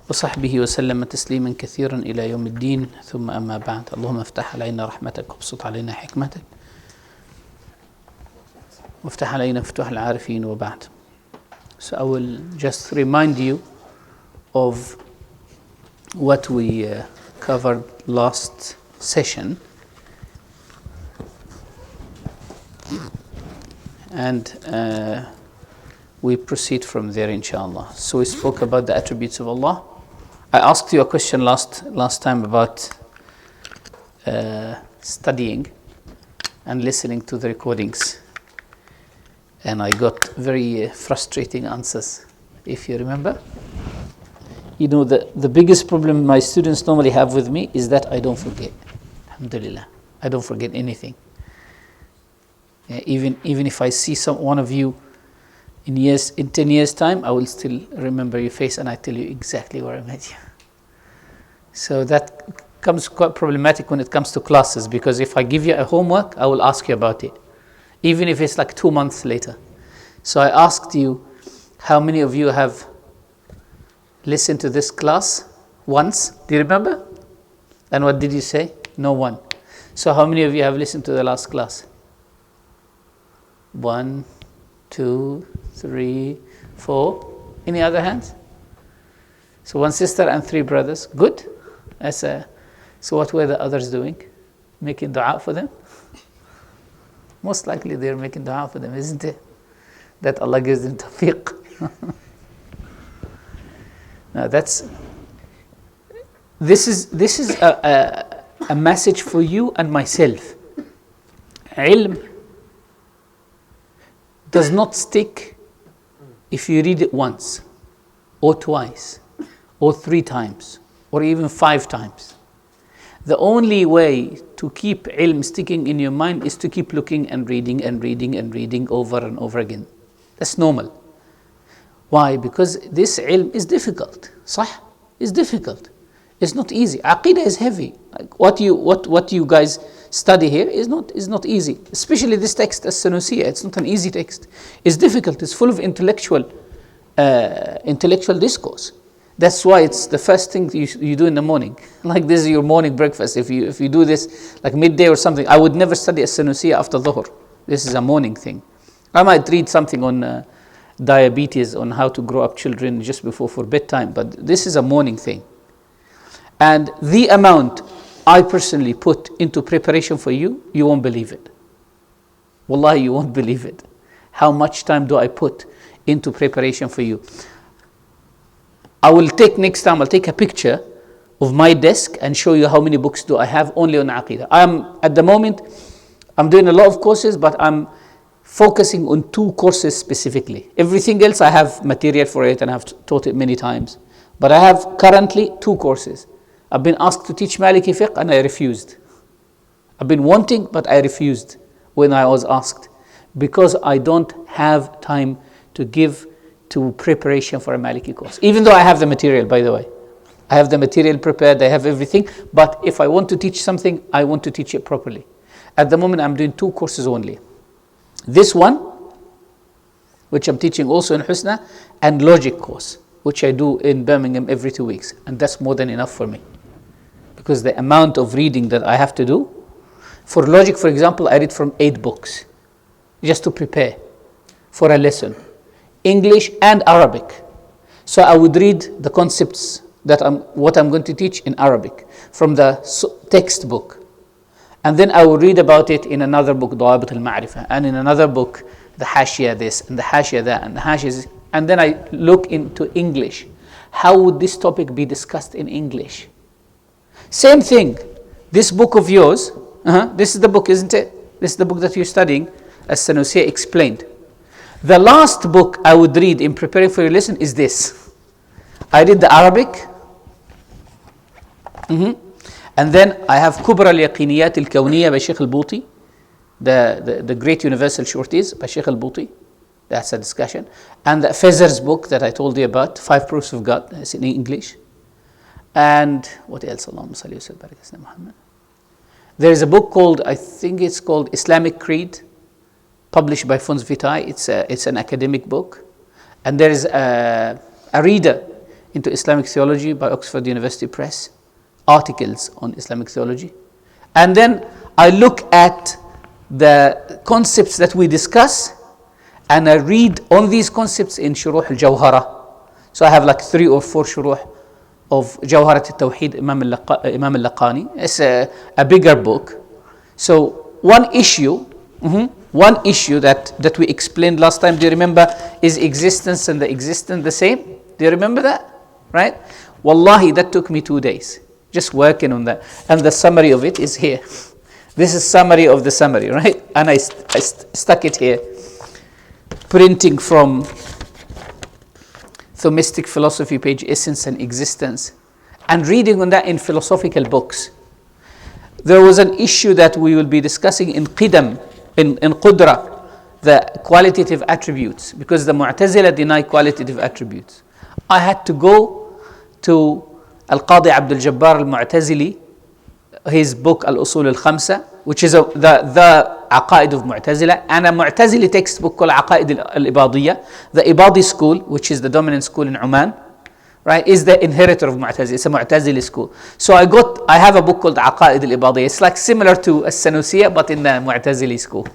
وصحبه وسلم تسليما كثيرا إلى يوم الدين ثم أما بعد اللهم افتح علينا رحمتك وابسط علينا حكمتك وافتح علينا فتوح العارفين وبعد. So I will just remind you of what we covered last session, and we proceed from there inshallah. So we spoke about the attributes of Allah. I asked you a question last time about studying and listening to the recordings, and I got very frustrating answers, if you remember. You know, the biggest problem my students normally have with me is that I don't forget. Alhamdulillah, I don't forget anything. Even if I see one of you in 10 years time, I will still remember your face and I tell you exactly where I met you. So that comes quite problematic when it comes to classes, because if I give you a homework, I will ask you about it, even if it's like 2 months later. So I asked you, how many of you have listened to this class once? Do you remember? And what did you say? No one. So how many of you have listened to the last class? 1, 2, 3, 4. Any other hands? So 1 sister and 3 brothers. Good. So what were the others doing? Making dua for them? Most likely they're making dua for them, isn't it? That Allah gives them tawfiq. Now this is a message for you and myself. Ilm does not stick if you read it once or twice or 3 times or even 5 times. The only way to keep ilm sticking in your mind is to keep looking and reading and reading and reading over and over again. That's normal. Why? Because this ilm is difficult. Sah? It's difficult. It's not easy. Aqidah is heavy. Like what you guys study here is not easy. Especially this text, as-Sanusiya. It's not an easy text. It's difficult. It's full of intellectual discourse. That's why it's the first thing you do in the morning. Like this is your morning breakfast. If you do this like midday or something, I would never study as-Sanusiya after dhuhr. This is a morning thing. I might read something on diabetes, on how to grow up children just for bedtime, but this is a morning thing. And the amount I personally put into preparation for you, you won't believe it. Wallahi, you won't believe it. How much time do I put into preparation for you? Next time I'll take a picture of my desk and show you how many books do I have only on Aqidah. At the moment, I'm doing a lot of courses, but I'm focusing on 2 courses specifically. Everything else I have material for it and I've taught it many times. But I have currently 2 courses. I've been asked to teach Maliki fiqh and I refused. I've been wanting, but I refused when I was asked, because I don't have time to give to preparation for a Maliki course. Even though I have the material, by the way. I have the material prepared, I have everything, but if I want to teach something, I want to teach it properly. At the moment, I'm doing 2 courses only. This one, which I'm teaching also in Husna, and logic course, which I do in Birmingham every 2 weeks. And that's more than enough for me. Because the amount of reading that I have to do, for logic, for example, I read from 8 books, just to prepare for a lesson. English and Arabic. So I would read the concepts what I'm going to teach in Arabic from the textbook. And then I will read about it in another book, Dawabit al-Ma'rifah, and in another book, the Hashia this, and the Hashia that, and the Hashia this. And then I look into English. How would this topic be discussed in English? Same thing. This book of yours, this is the book, isn't it? This is the book that you're studying, as Sanusiya explained. The last book I would read in preparing for your lesson is this. I read the Arabic. And then I have Kubra al-Yaqiniyat al-Kawniyya by Sheikh al-Buti, the great universal shorties by Sheikh al-Buti. That's a discussion. And the Fezer's book that I told you about, 5 Proofs of God, it's in English. And what else? Allahumma salli wa sallim barik ala Muhammad. There is a book called, I think it's called Islamic Creed, published by Fons Vitae. It's an academic book. And there is a reader into Islamic theology by Oxford University Press, articles on Islamic theology. And then I look at the concepts that we discuss, and I read on these concepts in Shuruh al-Jawhara. So I have like 3 or 4 shuruh of Jawharat al-Tawheed, Imam al-Laqani. It's a bigger book. So one issue that we explained last time, do you remember, is existence and the existent the same? Do you remember that? Right? Wallahi, that took me 2 days, just working on that. And the summary of it is here. This is summary of the summary, right? And I stuck it here. Printing from Thomistic Philosophy, page Essence and Existence, and reading on that in philosophical books. There was an issue that we will be discussing in Qidam, in Qudra, the qualitative attributes, because the Mu'tazila deny qualitative attributes. I had to go to Al-Qadi Abdul Jabbar Al-Mu'tazili, his book Al-Usul Al-Khamsa, which is the Aqaid of Mu'tazila, and a Mu'tazili textbook called Aqaid Al-Ibadiyya. The Ibadi school, which is the dominant school in Oman, right, is the inheritor of Mu'tazili. It's a Mu'tazili school. So I have a book called Aqaid Al-Ibadiyya. It's like similar to As-Sanusiya, but in the Mu'tazili school.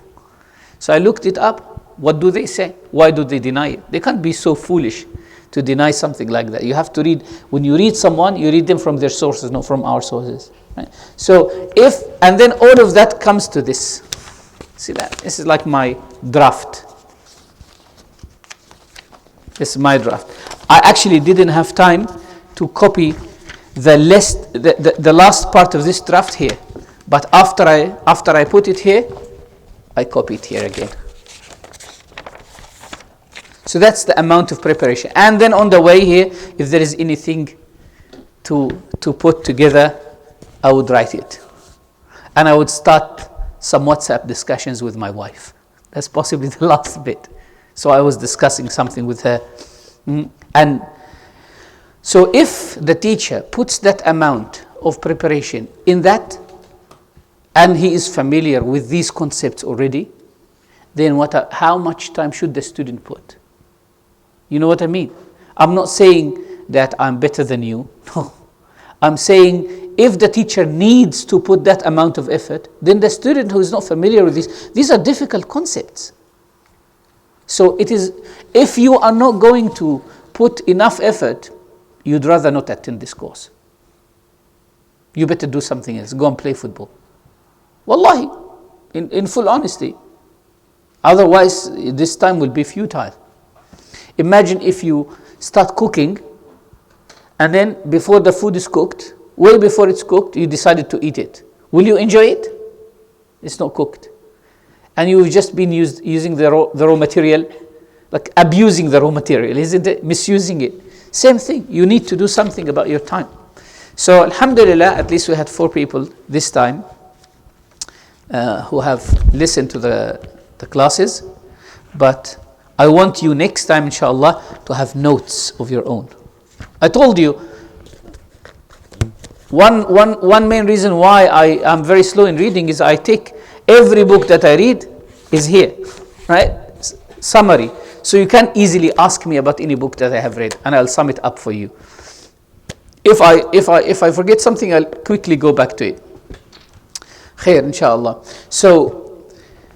So I looked it up. What do they say? Why do they deny it? They can't be so foolish to deny something like that. You have to read, when you read someone, you read them from their sources, not from our sources. Right? So and then all of that comes to this. See that? This is like my draft. This is my draft. I actually didn't have time to copy the last part of this draft here. But after I put it here, I copy it here again. So that's the amount of preparation. And then on the way here, if there is anything to put together, I would write it. And I would start some WhatsApp discussions with my wife. That's possibly the last bit. So I was discussing something with her. And so if the teacher puts that amount of preparation in that, and he is familiar with these concepts already, then how much time should the student put? You know what I mean? I'm not saying that I'm better than you. No. I'm saying if the teacher needs to put that amount of effort, then the student who is not familiar with these are difficult concepts. So it is, if you are not going to put enough effort, you'd rather not attend this course. You better do something else. Go and play football. Wallahi, in full honesty. Otherwise, this time will be futile. Imagine if you start cooking, and then before the food is cooked, way before it's cooked, you decided to eat it. Will you enjoy it? It's not cooked. And you've just been using the raw material, like abusing the raw material, isn't it? Misusing it. Same thing. You need to do something about your time. So alhamdulillah, at least we had 4 people this time who have listened to the classes. But I want you next time, inshallah, to have notes of your own. I told you, one main reason why I am very slow in reading is I take every book that I read is here, right? Summary. So you can easily ask me about any book that I have read, and I'll sum it up for you. If I forget something, I'll quickly go back to it. Khair, inshallah. So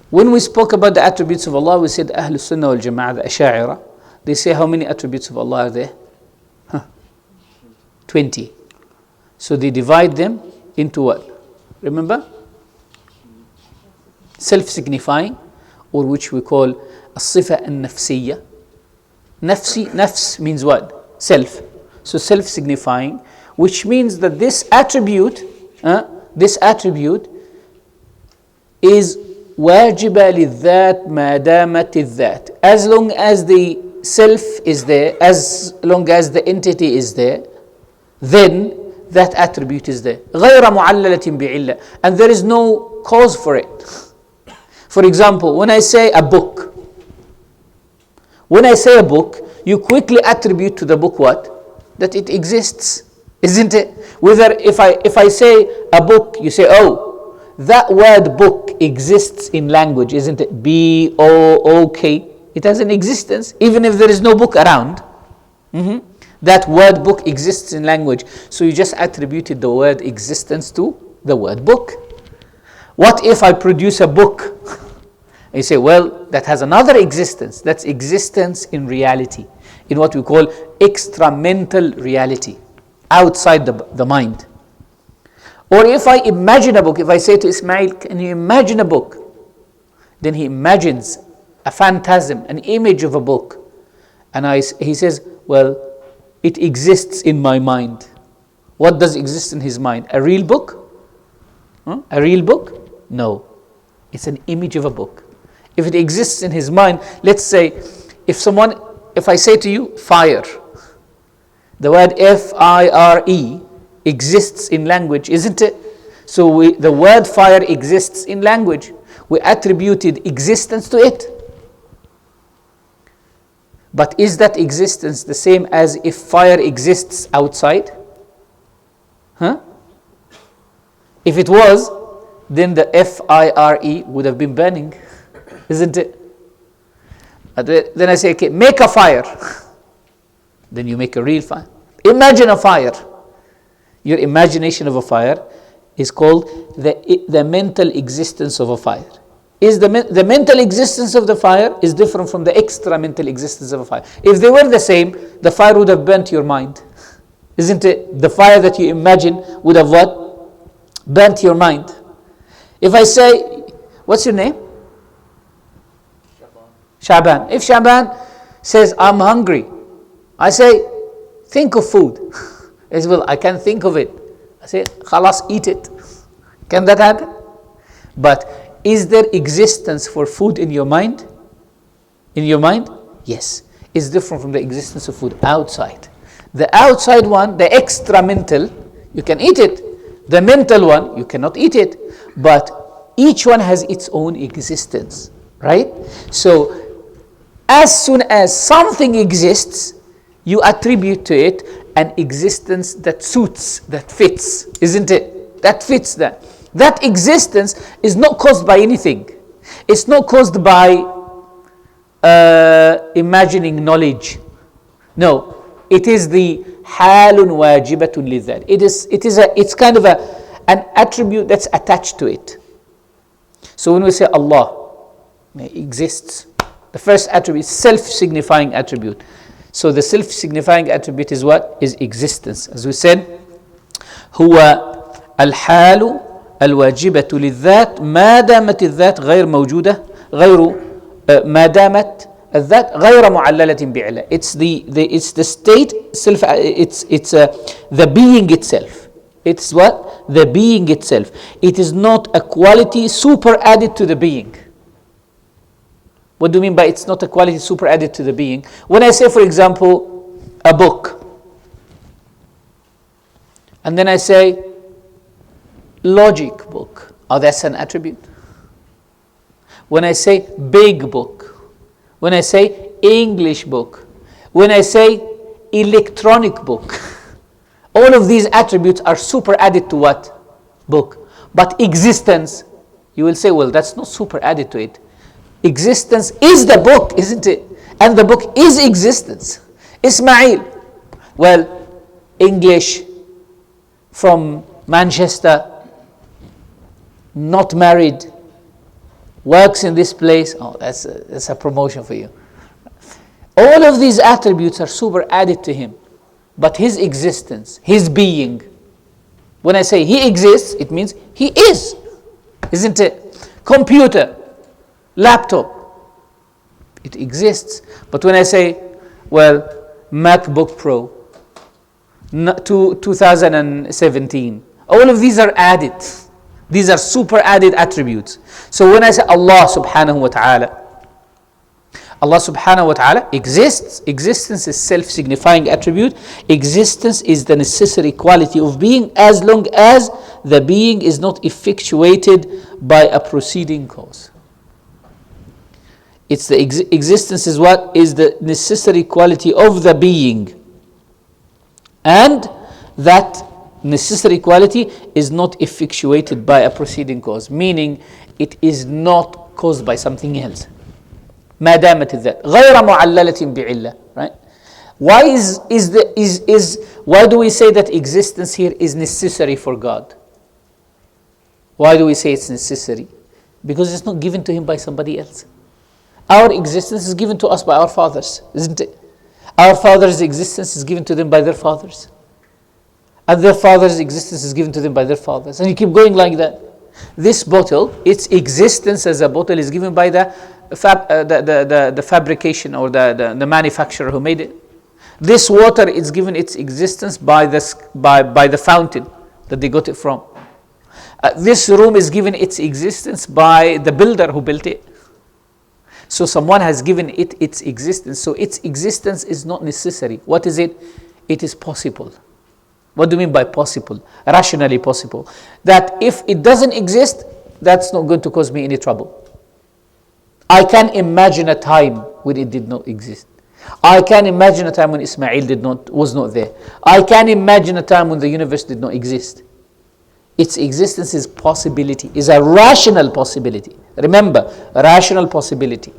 when we spoke about the attributes of Allah, we said Ahlul Sunnah wal Jama'ah, the Asha'ira, they say how many attributes of Allah are there? 20. So they divide them into what? Remember? Self-signifying, or which we call as-sifa an-nafsiyya. Nafs means what? Self. So self-signifying, which means that this attribute is واجبة للذات ما دامت الذات. As long as the self is there, as long as the entity is there, then that attribute is there. غير معللة بعلة. And there is no cause for it. For example, when I say a book, you quickly attribute to the book what? That it exists, isn't it? Whether if I say a book, you say, oh, that word book exists in language, isn't it? B-O-O-K. It has an existence, even if there is no book around. That word book exists in language. So you just attributed the word existence to the word book. What if I produce a book? And you say, well, that has another existence. That's existence in reality, in what we call extra-mental reality, outside the mind. Or if I imagine a book, if I say to Ismail, can you imagine a book? Then he imagines a phantasm, an image of a book. And he says, well, it exists in my mind. What does exist in his mind? A real book? A real book? No. It's an image of a book. If it exists in his mind, let's say, if I say to you, fire, the word F-I-R-E exists in language, isn't it? So the word fire exists in language. We attributed existence to it. But is that existence the same as if fire exists outside? If it was, then the F-I-R-E would have been burning, isn't it? Then I say, okay, make a fire. Then you make a real fire. Imagine a fire. Your imagination of a fire is called the mental existence of a fire. The mental existence of the fire is different from the extra mental existence of a fire. If they were the same, the fire would have burnt your mind. Isn't it? The fire that you imagine would have what? Burnt your mind. If I say, what's your name? Shaban. If Shaban says, I'm hungry, I say, think of food. He says, well, I can't think of it. I say, khalas, eat it. Can that happen? But is there existence for food in your mind? In your mind? Yes. It's different from the existence of food outside. The outside one, the extra mental, you can eat it. The mental one, you cannot eat it. But each one has its own existence, right? So as soon as something exists, you attribute to it an existence that suits, that fits, isn't it? That fits that. That existence is not caused by anything. It's not caused by imagining knowledge. No, it is the halun wajibatun lidhat. It's kind of an attribute that's attached to it. So when we say Allah exists, the first attribute is self-signifying attribute. So the self-signifying attribute is what? Is existence. As we said, هو الحال الواجبة للذات ما دامت الذات غير موجودة ما دامت الذات غير معللة بعلة. It's the state self. It's the being itself. It's what? The being itself. It is not a quality super added to the being. What do you mean by it's not a quality super added to the being? When I say, for example, a book, and then I say logic book, that's an attribute. When I say big book, when I say English book, when I say electronic book, all of these attributes are super added to what? Book. But existence, you will say, well, that's not super added to it. Existence is the book, isn't it? And the book is existence. Ismail, well, English, from Manchester, not married, works in this place. Oh, that's a promotion for you. All of these attributes are super added to him. But his existence, his being, when I say he exists, it means he is, isn't it? Computer, laptop, it exists. But when I say, well, MacBook Pro, 2017, all of these are added. These are super added attributes. So when I say Allah subhanahu wa ta'ala, Allah subhanahu wa ta'ala exists. Existence is self-signifying attribute. Existence is the necessary quality of being as long as the being is not effectuated by a preceding cause. It's the existence is what is the necessary quality of the being. And that necessary quality is not effectuated by a preceding cause, meaning it is not caused by something else. ما دامت الذات غير معللة بعلة, right? Why why do we say that existence here is necessary for God? Why do we say it's necessary? Because it's not given to him by somebody else. Our existence is given to us by our fathers, isn't it? Our fathers' existence is given to them by their fathers. And their fathers' existence is given to them by their fathers. And you keep going like that. This bottle, its existence as a bottle is given by the fabrication or the manufacturer who made it. This water is given its existence by the fountain that they got it from. This room is given its existence by the builder who built it. So someone has given it its existence. So its existence is not necessary. What is it? It is possible. What do you mean by possible? Rationally possible. That if it doesn't exist, that's not going to cause me any trouble. I can imagine a time when it did not exist. I can imagine a time when Ismail was not there. I can imagine a time when the universe did not exist. Its existence is possibility, is a rational possibility. Remember, a rational possibility.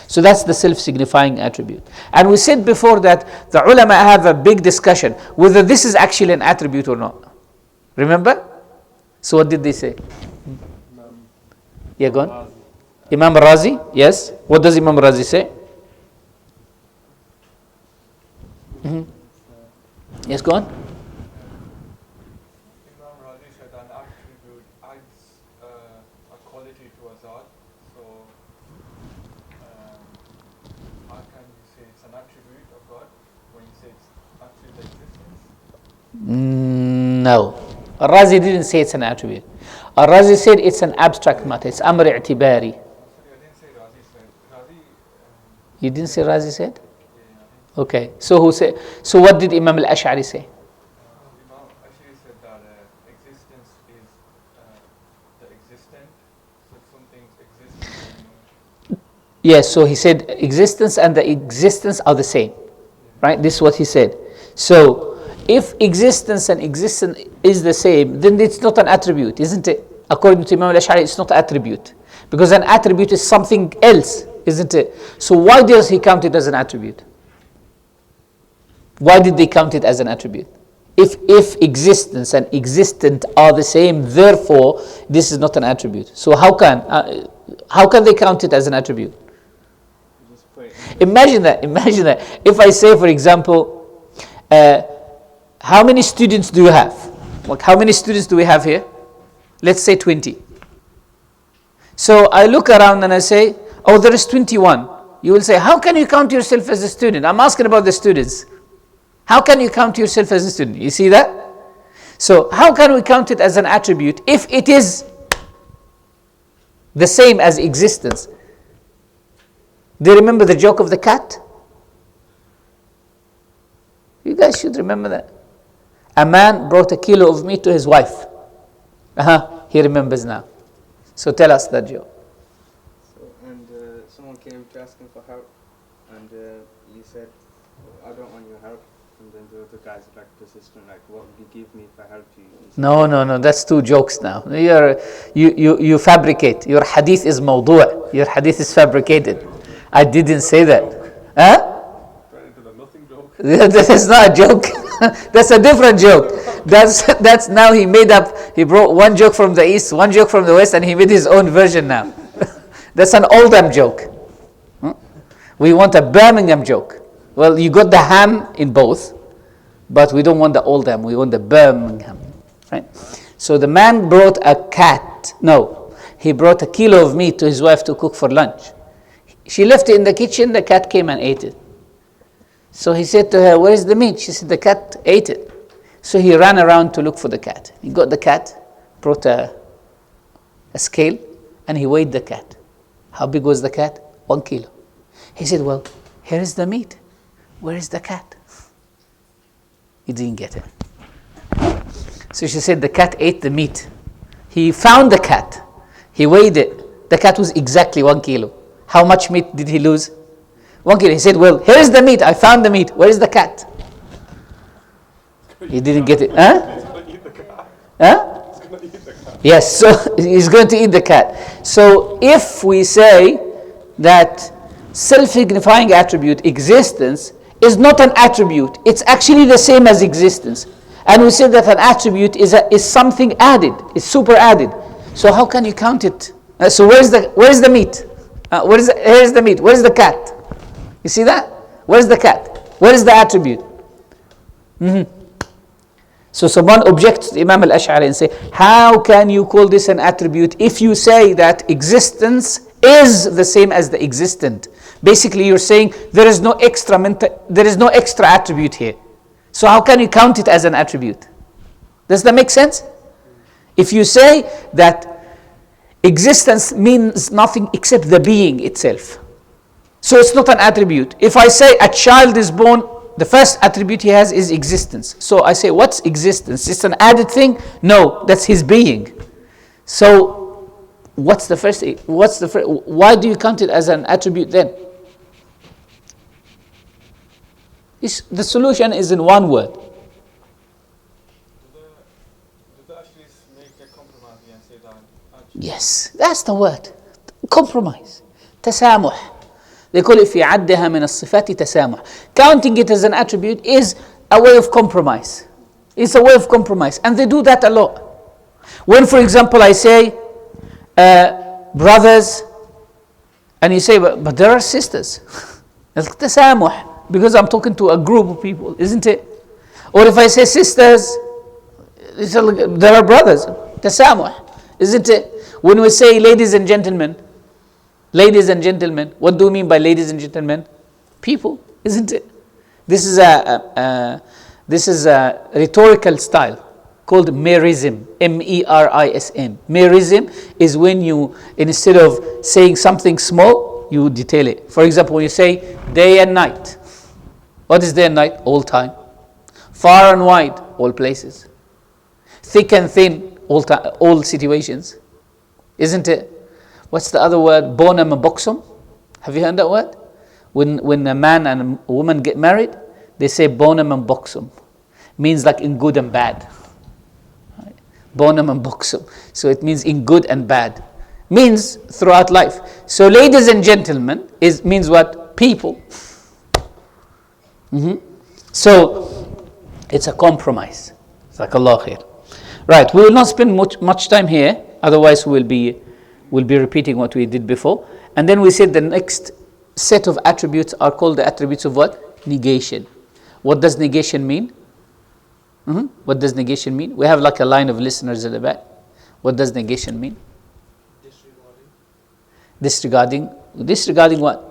So that's the self-signifying attribute. And we said before that the ulama have a big discussion whether this is actually an attribute or not. Remember? So what did they say? Yeah, go on. Imam Razi, yes. What does Imam Razi say? Mm-hmm. Yes, go on. Imam Razi said an attribute adds a quality to a zat. So how can you say it's an attribute of God when you say it's actually the existence? No. Razi didn't say it's an attribute. Razi said it's an abstract matter. It's amr i'tibari. Sorry, I didn't say Razi said. You didn't say Razi said? Okay. So who said? So what did Imam al-Ash'ari say? Imam Ashari said that existence is the existent. So something exists. Yes. So he said existence and the existence are the same, right? This is what he said. So if existence and existence is the same, then it's not an attribute, isn't it? According to Imam al-Ash'ari, it's not an attribute because an attribute is something else, isn't it? So why does he count it as an attribute? Why did they count it as an attribute? If existence and existent are the same, therefore this is not an attribute. So how can they count it as an attribute? Imagine that. If I say, for example, how many students do you have? Like, how many students do we have here? Let's say 20. So I look around and I say, oh, there is 21. You will say, how can you count yourself as a student? I'm asking about the students. How can you count yourself as a student? You see that? So how can we count it as an attribute if it is the same as existence? Do you remember the joke of the cat? You guys should remember that. A man brought a kilo of meat to his wife. He remembers now. So tell us that joke. And someone came to ask him for help, and he said, I don't want your help. And then the other guy's like persistent, like, what would you give me if I helped you? No, that's two jokes now. You fabricate. Your hadith is mawdu'. Your hadith is fabricated. I didn't say that. This is not a joke. That's a different joke. That's now he brought one joke from the east, one joke from the west, and he made his own version now. That's an Oldham joke. We want a Birmingham joke. Well, you got the ham in both, but we don't want the Oldham. We want the Birmingham, right? So the man brought he brought a kilo of meat to his wife to cook for lunch. She left it in the kitchen. The cat came and ate it. So he said to her, where is the meat? She said, the cat ate it. So he ran around to look for the cat. He got the cat, brought a scale, and he weighed the cat. How big was the cat? 1 kilo. He said, well, here is the meat. Where is the cat? He didn't get it. So she said, the cat ate the meat. He found the cat. He weighed it. The cat was exactly 1 kilo. How much meat did he lose? 1 kilo. He said, well, here is the meat. I found the meat. Where is the cat? He didn't get it. He's going to eat the cat. He's going to eat the cat. Yes, so he's going to eat the cat. So if we say that self-signifying attribute, existence, is not an attribute. It's actually the same as existence. And we say that an attribute is something added, is super added. So how can you count it? So where's the meat? Here's the meat. Where's the cat? You see that? Where's the cat? Where is the attribute? So someone objects to Imam al-Ash'ari and say, how can you call this an attribute if you say that existence is the same as the existent? Basically, you're saying there is no extra attribute here. So how can you count it as an attribute? Does that make sense? If you say that existence means nothing except the being itself, so it's not an attribute. If I say a child is born, the first attribute he has is existence. So I say, what's existence? It's an added thing? No, that's his being. So why do you count it as an attribute then? The solution is in one word. Do they actually make a compromise here and say that? Yes, that's the word. Compromise. تسامح. They call it في عدها من الصفات تسامح. Counting it as an attribute is a way of compromise. It's a way of compromise. And they do that a lot. When, for example, I say brothers, and you say, but there are sisters. It's تسامح. Because I'm talking to a group of people, isn't it? Or if I say sisters, there are brothers. تسامح, isn't it? When we say ladies and gentlemen, what do we mean by ladies and gentlemen? People, isn't it? This is a rhetorical style called merism, merism. Merism is when you, instead of saying something small, you detail it. For example, when you say day and night, what is day and night? All time. Far and wide, all places. Thick and thin, all situations. Isn't it? What's the other word? Bonum and boxum. Have you heard that word? When a man and a woman get married, they say bonum and boxum. Means like in good and bad. Right? Bonum and boxum. So it means in good and bad. Means throughout life. So ladies and gentlemen means what? People. So it's a compromise. Jazakallah khair. Right, we will not spend much time here, otherwise we'll be repeating what we did before. And then we said the next set of attributes are called the attributes of what? Negation. What does negation mean? What does negation mean? We have like a line of listeners at the back. What does negation mean? Disregarding. Disregarding what?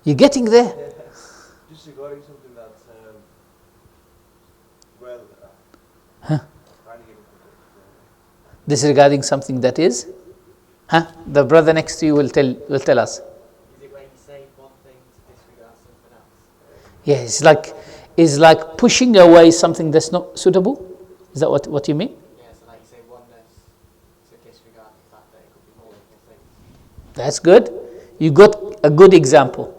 You're getting there. Disregarding something that's Disregarding something that is, the brother next to you will tell us. Is it when you say one thing to disregard something else? Yeah, it's like pushing away something that's not suitable. Is that what you mean? Yeah, so like you say oneness to disregard the fact that it could be multiple things. That's good. You got a good example.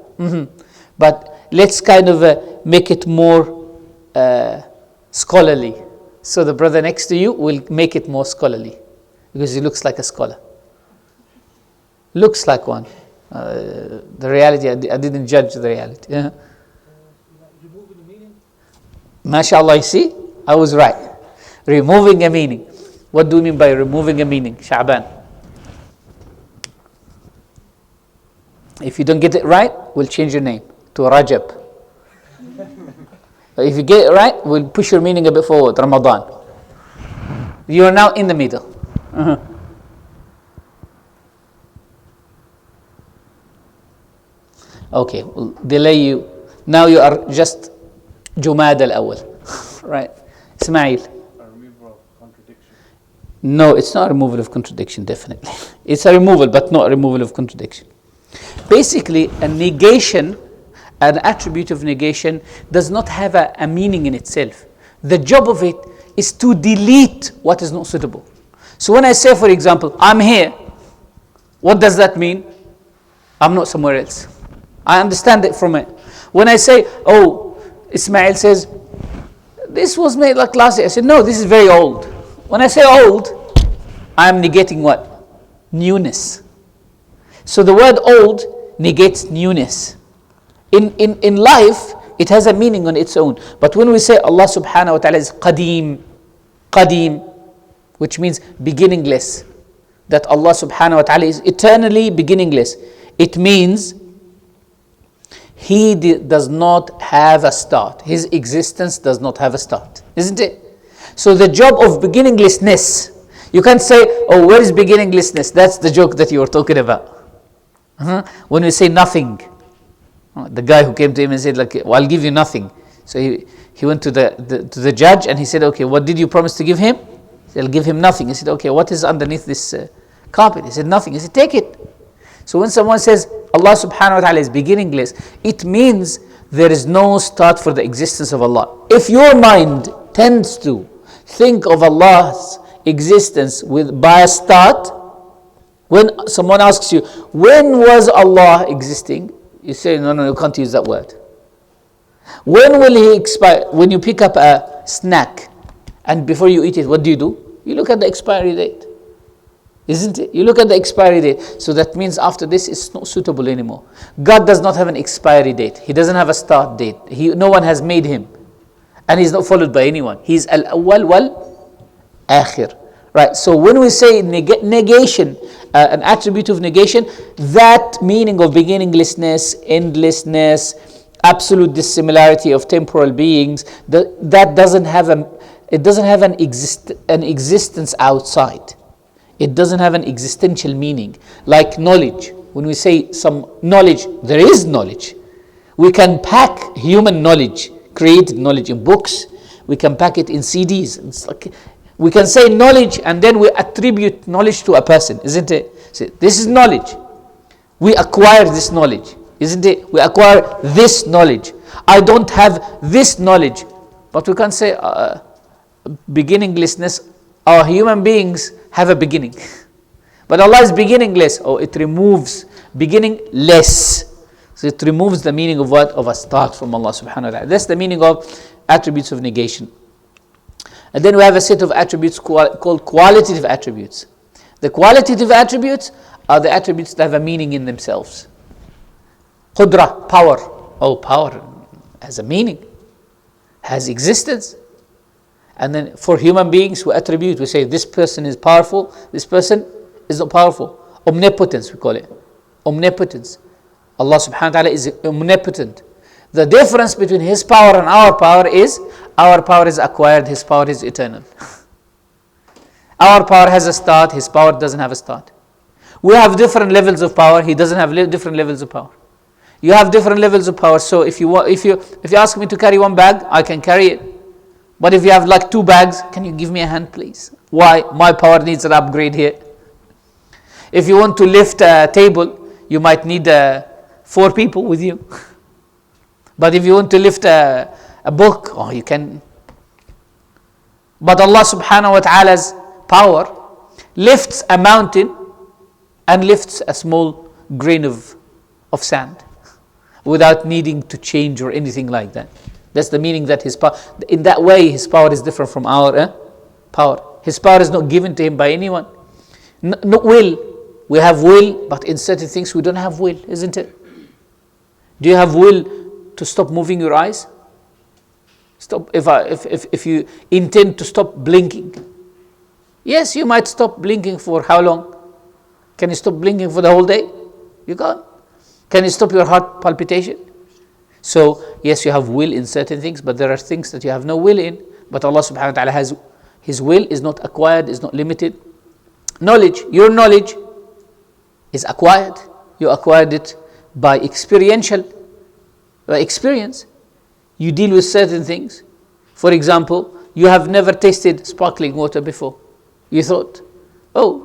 But let's kind of make it more scholarly. So the brother next to you will make it more scholarly because he looks like a scholar. Looks like one. The reality, I didn't judge the reality. Removing the meaning? MashaAllah, you see? I was right. Removing a meaning. What do you mean by removing a meaning? Sha'ban. If you don't get it right, we'll change your name to Rajab. If you get it right, we'll push your meaning a bit forward, Ramadan. You are now in the middle. Okay, we'll delay you. Now you are just Jumad al-Awwal. Right. Ismail. A removal of contradiction. No, it's not a removal of contradiction, definitely. It's a removal, but not a removal of contradiction. Basically, a negation, an attribute of negation, does not have a meaning in itself. The job of it is to delete what is not suitable. So when I say, for example, I'm here, what does that mean? I'm not somewhere else. I understand it from it. When I say, oh, Ismail says, this was made like last year. I said, no, this is very old. When I say old, I am negating what? Newness. So the word old negates newness. In life, it has a meaning on its own. But when we say Allah subhanahu wa ta'ala is qadim, which means beginningless, that Allah subhanahu wa ta'ala is eternally beginningless, it means He does not have a start. His existence does not have a start, isn't it? So the job of beginninglessness, you can't say, oh, where is beginninglessness? That's the joke that you were talking about. When we say nothing, the guy who came to him and said, like, well, I'll give you nothing. So he went to the judge and he said, okay, what did you promise to give him? He said, I'll give him nothing. He said, okay, what is underneath this carpet? He said, nothing. He said, take it. So when someone says Allah subhanahu wa ta'ala is beginningless, it means there is no start for the existence of Allah. If your mind tends to think of Allah's existence by a start, when someone asks you, when was Allah existing? You say, no, you can't use that word. When will He expire? When you pick up a snack and before you eat it, what do? You look at the expiry date. Isn't it? You look at the expiry date. So that means after this, it's not suitable anymore. God does not have an expiry date. He doesn't have a start date. No one has made Him. And He's not followed by anyone. He's al-awwal wal-akhir. Right, so when we say negation, an attribute of negation, that meaning of beginninglessness, endlessness, absolute dissimilarity of temporal beings, that doesn't have an existence outside. It doesn't have an existential meaning. Like knowledge. When we say some knowledge, there is knowledge. We can pack human knowledge, created knowledge in books. We can pack it in CDs. It's like, we can say knowledge and then we attribute knowledge to a person, isn't it? So this is knowledge. We acquire this knowledge, isn't it? We acquire this knowledge. I don't have this knowledge. But we can't say beginninglessness. Our human beings have a beginning. But Allah is beginningless. It removes beginningless. So it removes the meaning of what? Of a start from Allah subhanahu wa ta'ala. That's the meaning of attributes of negation. And then we have a set of attributes called qualitative attributes. The qualitative attributes are the attributes that have a meaning in themselves. Qudra, power. Power has a meaning, has existence. And then for human beings, we attribute, we say this person is powerful, this person is not powerful. Omnipotence, we call it. Omnipotence. Allah subhanahu wa ta'ala is omnipotent. The difference between His power and our power is acquired, His power is eternal. Our power has a start, His power doesn't have a start. We have different levels of power, He doesn't have different levels of power. You have different levels of power, so if you ask me to carry one bag, I can carry it. But if you have like 2 bags, can you give me a hand please? Why? My power needs an upgrade here. If you want to lift a table, you might need 4 people with you. But if you want to lift a book, you can. But Allah subhanahu wa ta'ala's power lifts a mountain and lifts a small grain of sand without needing to change or anything like that. That's the meaning that His power, in that way His power is different from our power. His power is not given to Him by anyone. No will. We have will, but in certain things we don't have will, isn't it? Do you have will to stop moving your eyes? Stop. If you intend to stop blinking, yes, you might stop blinking for how long? Can you stop blinking for the whole day? You can't. Can you stop your heart palpitation? So yes, you have will in certain things, but there are things that you have no will in. But Allah subhanahu wa ta'ala has, His will is not acquired, is not limited. Knowledge, your knowledge is acquired. You acquired it by experience. You deal with certain things. For example, you have never tasted sparkling water before. You thought,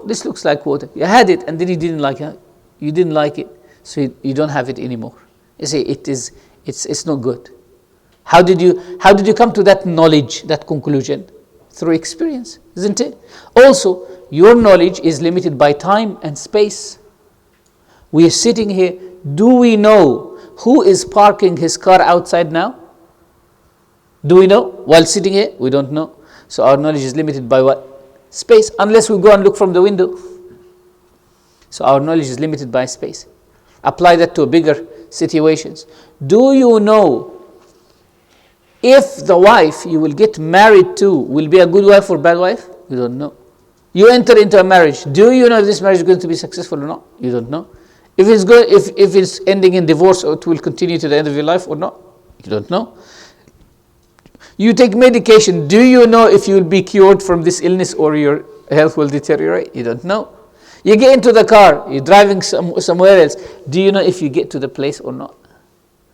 this looks like water. You had it and then you didn't like it. You didn't like it, so you don't have it anymore. You say it's not good. How did you come to that knowledge, that conclusion? Through experience, isn't it? Also, your knowledge is limited by time and space. We are sitting here. Do we know who is parking his car outside now? Do we know? While sitting here, we don't know. So our knowledge is limited by what? Space, unless we go and look from the window. So our knowledge is limited by space. Apply that to bigger situations. Do you know if the wife you will get married to will be a good wife or bad wife? You don't know. You enter into a marriage. Do you know if this marriage is going to be successful or not? You don't know. If it's good, if it's ending in divorce, or it will continue to the end of your life or not? You don't know. You take medication. Do you know if you will be cured from this illness or your health will deteriorate? You don't know. You get into the car. You're driving somewhere else. Do you know if you get to the place or not?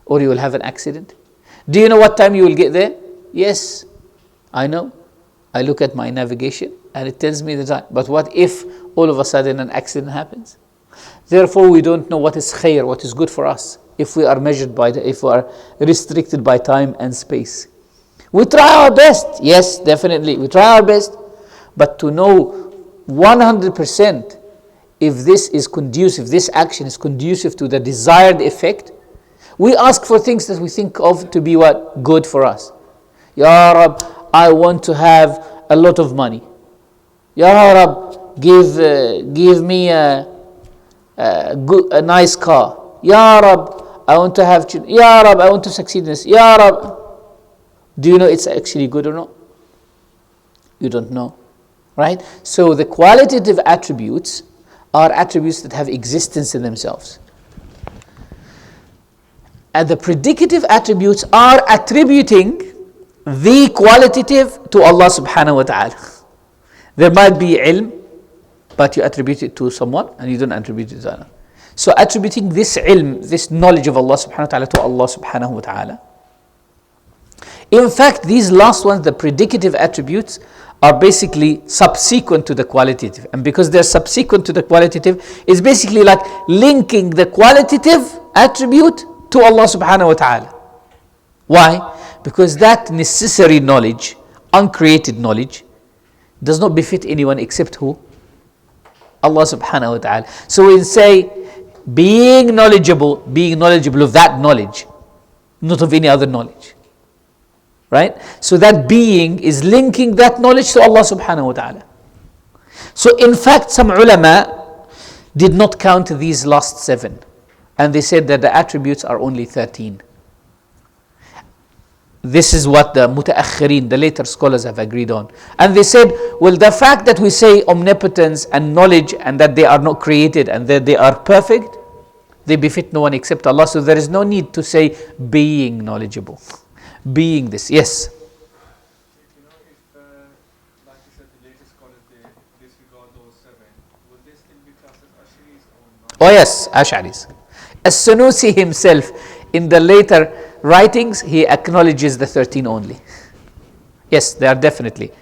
Or you will have an accident? Do you know what time you will get there? Yes, I know. I look at my navigation and it tells me the time. But what if all of a sudden an accident happens? Therefore, we don't know what is khair, what is good for us, if we are measured by if we are restricted by time and space. We try our best. Yes, definitely. We try our best. But to know 100% if this is conducive, this action is conducive to the desired effect, we ask for things that we think of to be what? Good for us. Ya Rab, I want to have a lot of money. Ya Rab, give me a nice car. Ya Rab, I want to have children. Ya Rab, I want to succeed in this. Ya Rab. Do you know it's actually good or not? You don't know, right? So the qualitative attributes are attributes that have existence in themselves. And the predicative attributes are attributing the qualitative to Allah subhanahu wa ta'ala. There might be ilm, but you attribute it to someone and you don't attribute it to Allah. So attributing this ilm, this knowledge of Allah subhanahu wa ta'ala to Allah subhanahu wa ta'ala. In fact, these last ones, the predicative attributes, are basically subsequent to the qualitative. And because they're subsequent to the qualitative, it's basically like linking the qualitative attribute to Allah subhanahu wa ta'ala. Why? Because that necessary knowledge, uncreated knowledge, does not befit anyone except who? Allah subhanahu wa ta'ala. So we say, being knowledgeable of that knowledge, not of any other knowledge. Right? So that being is linking that knowledge to Allah subhanahu wa ta'ala. So in fact, some ulama did not count these last 7. And they said that the attributes are only 13. This is what the mutaakhirin, the later scholars, have agreed on. And they said, well, the fact that we say omnipotence and knowledge and that they are not created and that they are perfect, they befit no one except Allah. So there is no need to say being knowledgeable. Being this, yes. You know, if, like you said, the latest scholars, they disregard those 7, would they still be classed as Ash'aris or not? Oh yes, Ash'aris. As-Sunusi himself, in the later writings, he acknowledges the 13 only. Yes, they are definitely.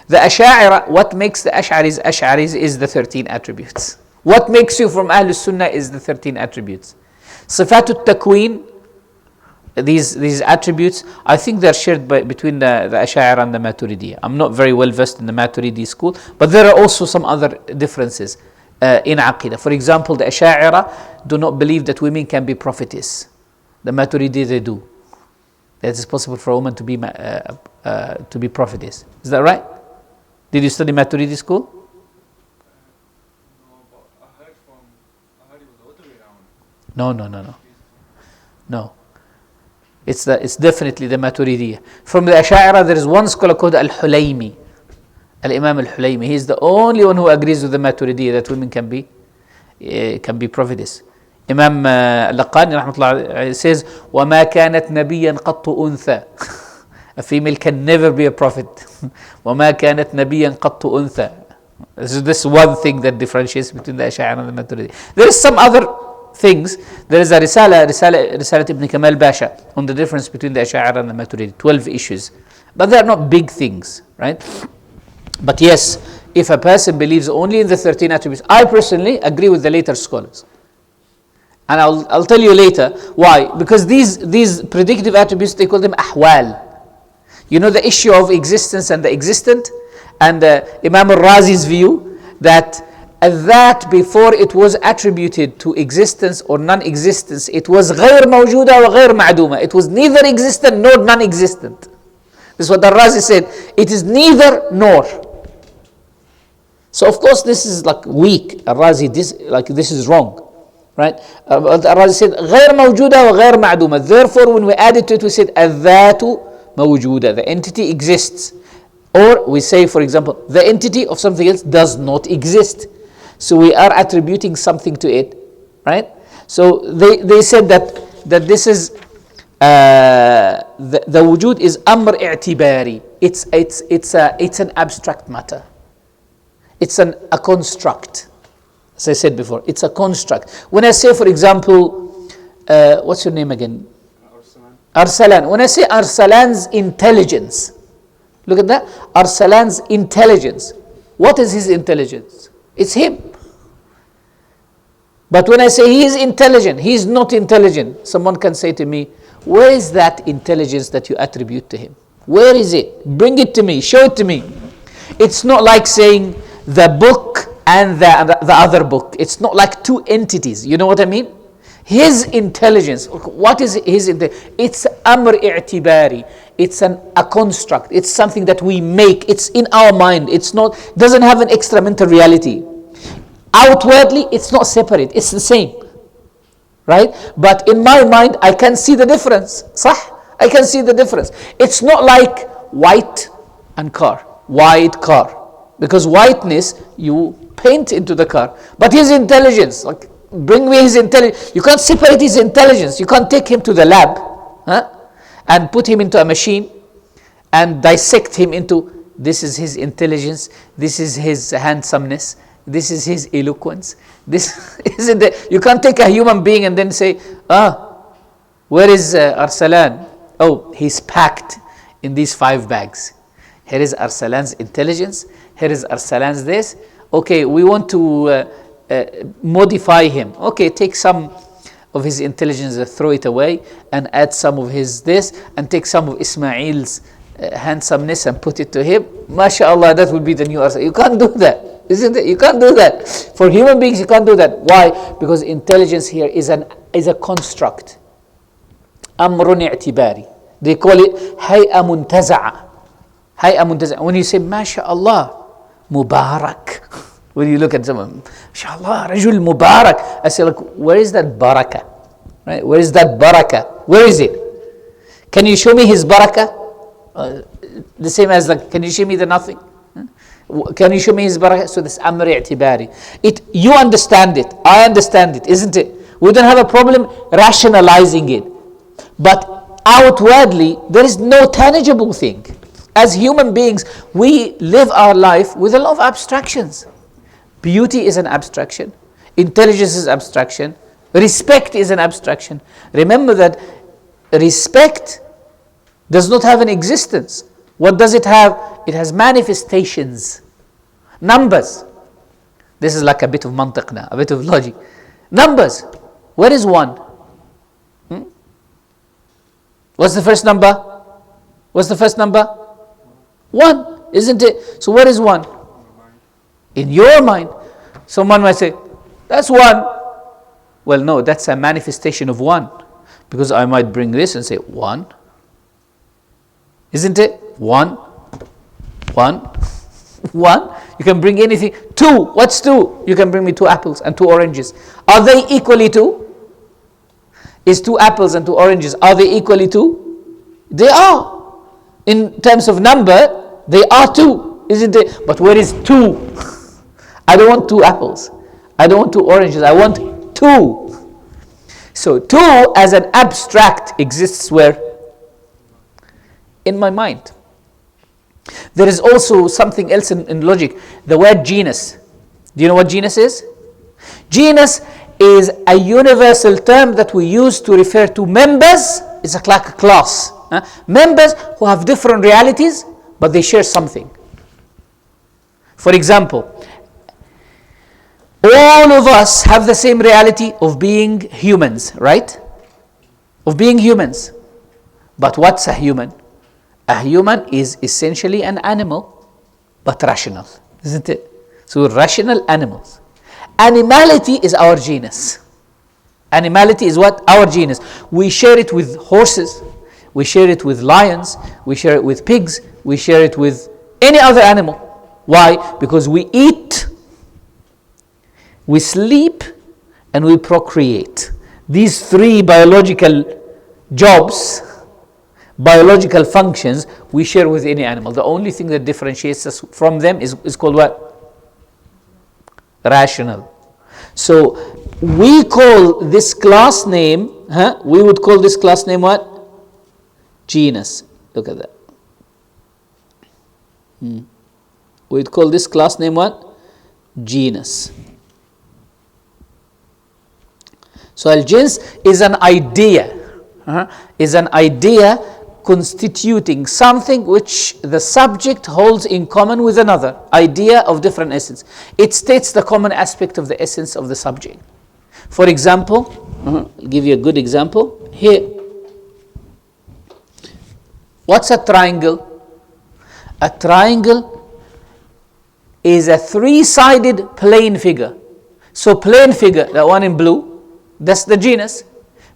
The Ash'a'ira, what makes the Ash'aris is the 13 attributes. What makes you from Ahlul Sunnah is the 13 attributes. Sifatul Takween, these attributes, I think they're shared between the Ash'a'ira and the Maturidiyya. I'm not very well versed in the Maturidi school, but there are also some other differences in Aqidah. For example, the Ash'a'ira do not believe that women can be prophetess. The Maturidi, they do. That it's possible for a woman to be prophetess. Is that right? Did you study Maturidi school? No, but I heard it was the other way around. No. It's definitely the Maturidiyya. From the Ash'a'ira, there is one scholar called Al-Hulaymi. Al-Imam Al-Hulaymi. He is the only one who agrees with the Maturidiyya that women can be prophetess. Imam Al-Laqani rahmatullah says, وَمَا كَانَتْ نَبِيًّا قَطُّ أُنْثَى. A female can never be a prophet. وَمَا كَانَتْ نَبِيًّا قَطُّ أُنْثَى. This one thing that differentiates between the Ash'a'ira and the Maturidiyya. There is some other things. There is a Risalat Ibn Kamal Basha on the difference between the Ash'a'ira and the Maturidiyya. 12 issues. But they are not big things, right? But yes, if a person believes only in the 13 attributes, I personally agree with the later scholars. And I'll tell you later why. Because these predicative attributes, they call them ahwal. You know the issue of existence and the existent? And Imam al-Razi's view that before it was attributed to existence or non-existence, it was غير موجودة وغير معدومة. It was neither existent nor non-existent. This is what al-Razi said. It is neither nor. So of course this is like weak. Al-Razi, this is wrong. Right? Al-Razi said غير موجودة وغير معدومة. Therefore when we added to it we said الذات موجودة. The entity exists. Or we say, for example, the entity of something else does not exist. So we are attributing something to it, right? So they said that this is the wujud is amr i'tibari. It's an abstract matter. It's a construct. As I said before, it's a construct. When I say, for example, what's your name again? Arsalan. When I say Arsalan's intelligence, look at that. Arsalan's intelligence. What is his intelligence? It's him. But when I say he is intelligent, he is not intelligent. Someone can say to me, where is that intelligence that you attribute to him? Where is it? Bring it to me. Show it to me. It's not like saying the book and the other book. It's not like two entities. You know what I mean? His intelligence. What is his intelligence? It's amr i'tibari. It's a construct. It's something that we make. It's in our mind. Doesn't have an extra mental reality. Outwardly, it's not separate. It's the same. Right? But in my mind, I can see the difference. Sah? I can see the difference. It's not like white and car. White car. Because whiteness, you paint into the car. But his intelligence, like, bring me his intelligence. You can't separate his intelligence. You can't take him to the lab, and put him into a machine and dissect him into, this is his intelligence, this is his handsomeness, this is his eloquence. This isn't it. You can't take a human being and then say, where is Arsalan? Oh, he's packed in these 5 bags. Here is Arsalan's intelligence. Here is Arsalan's this. Okay, we want to modify him. Okay, take some of his intelligence and throw it away, and add some of his this, and take some of Ismail's handsomeness and put it to him. MashaAllah, that will be the new Arsal. You can't do that, isn't it? You can't do that. For human beings, you can't do that. Why? Because intelligence here is a construct. Amrun i'tibari. They call it hay'a muntaza'a. Hay'a muntaza'a. When you say, MashaAllah, Mubarak. When you look at someone, MashaAllah, Rajul Mubarak. I say, like, where is that barakah? Right? Where is that barakah? Where is it? Can you show me his barakah? The same as, like, can you show me the nothing? Can you show me his barakah? So this amr i'tibari. You understand it. I understand it, isn't it? We don't have a problem rationalizing it. But outwardly, there is no tangible thing. As human beings, we live our life with a lot of abstractions. Beauty is an abstraction. Intelligence is abstraction. Respect is an abstraction. Remember that respect does not have an existence. What does it have? It has manifestations. Numbers. This is like a bit of mantiq now, a bit of logic. Numbers. Where is 1? What's the first number? What's the first number? 1, isn't it? So where is 1? In your mind. Someone might say, that's 1. Well, no, that's a manifestation of 1. Because I might bring this and say 1. Isn't it? 1. 1. 1. You can bring anything. 2. What's 2? You can bring me 2 apples and 2 oranges. Are they equally 2? Is 2 apples and 2 oranges, are they equally 2? They are. In terms of number, they are 2, isn't it? But where is 2? I don't want 2 apples. I don't want 2 oranges. I want 2. So 2 as an abstract exists where? In my mind. There is also something else in logic. The word genus. Do you know what genus is? Genus is a universal term that we use to refer to members. It's like a class. Members who have different realities, but they share something. For example, all of us have the same reality of being humans, right? Of being humans. But what's a human? A human is essentially an animal, but rational, isn't it? So we're rational animals. Animality is our genus. Animality is what? Our genus. We share it with horses. We share it with lions. We share it with pigs. We share it with any other animal. Why? Because we eat, we sleep, and we procreate. These three biological jobs, biological functions, we share with any animal. The only thing that differentiates us from them is called what? Rational. So we call this class name, we would call this class name what? Genus. Look at that. We'd call this class name what? Genus. So al-jins is an idea, constituting something which the subject holds in common with another, idea of different essence. It states the common aspect of the essence of the subject. For example, I'll give you a good example. Here, what's a triangle? A triangle is a three-sided plane figure. So plane figure, the one in blue, that's the genus,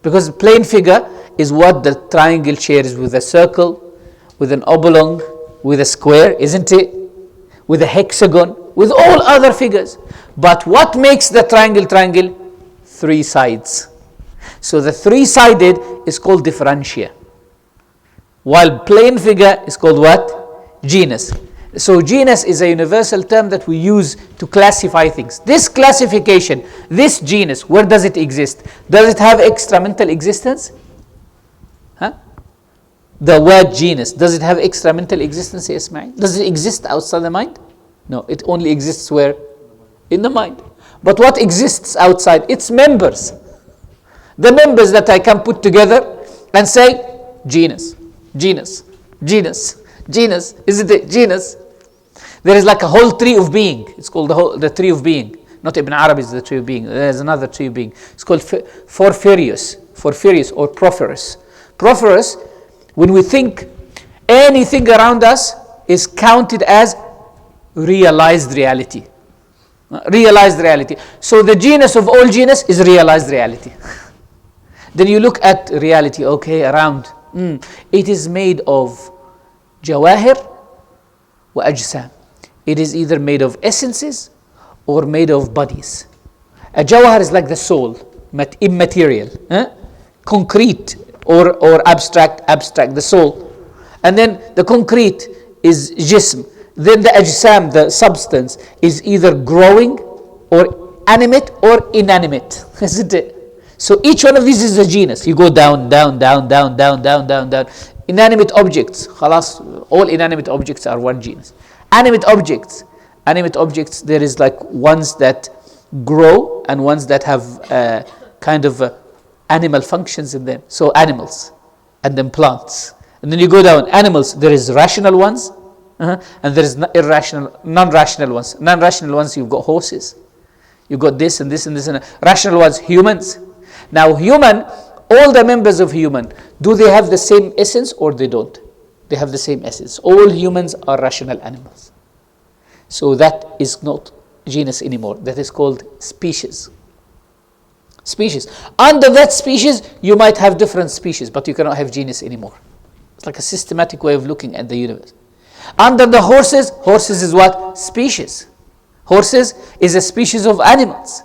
because plane figure is what the triangle shares with a circle, with an oblong, with a square, isn't it? With a hexagon, with all other figures. But what makes the triangle? Three sides. So the three-sided is called differentia, while plane figure is called what? Genus. So genus is a universal term that we use to classify things. This classification, this genus, where does it exist? Does it have extramental existence? The word genus, does it have extramental existence, Ismail? Does it exist outside the mind? No, it only exists where? In the mind. But what exists outside? Its members. The members that I can put together and say, genus, genus, genus, genus, isn't it? Genus. There is like a whole tree of being. It's called the tree of being. Not Ibn Arabi is the tree of being. There's another tree of being. It's called Porphyrius or Porphyrius. Porphyrius, when we think anything around us is counted as realized reality. Realized reality. So the genus of all genus is realized reality. Then you look at reality, okay, around. It is made of jawahir wa ajsam. It is either made of essences or made of bodies. A jawahir is like the soul, immaterial, concrete or abstract, the soul. And then the concrete is jism. Then the ajsam, the substance, is either growing or animate or inanimate, isn't it? So each one of these is a genus. You go down. Inanimate objects, khalas, all inanimate objects are one genus. Animate objects, there is like ones that grow and ones that have kind of animal functions in them. So animals, and then plants. And then you go down, animals, there is rational ones, and there is non-rational ones. Non-rational ones, you've got horses. You've got this and this and this. And rational ones, humans. Now human, all the members of human, do they have the same essence or they don't? They have the same essence. All humans are rational animals. So that is not genus anymore. That is called species. Species. Under that species, you might have different species, but you cannot have genus anymore. It's like a systematic way of looking at the universe. Under the horses is what? Species. Horses is a species of animals.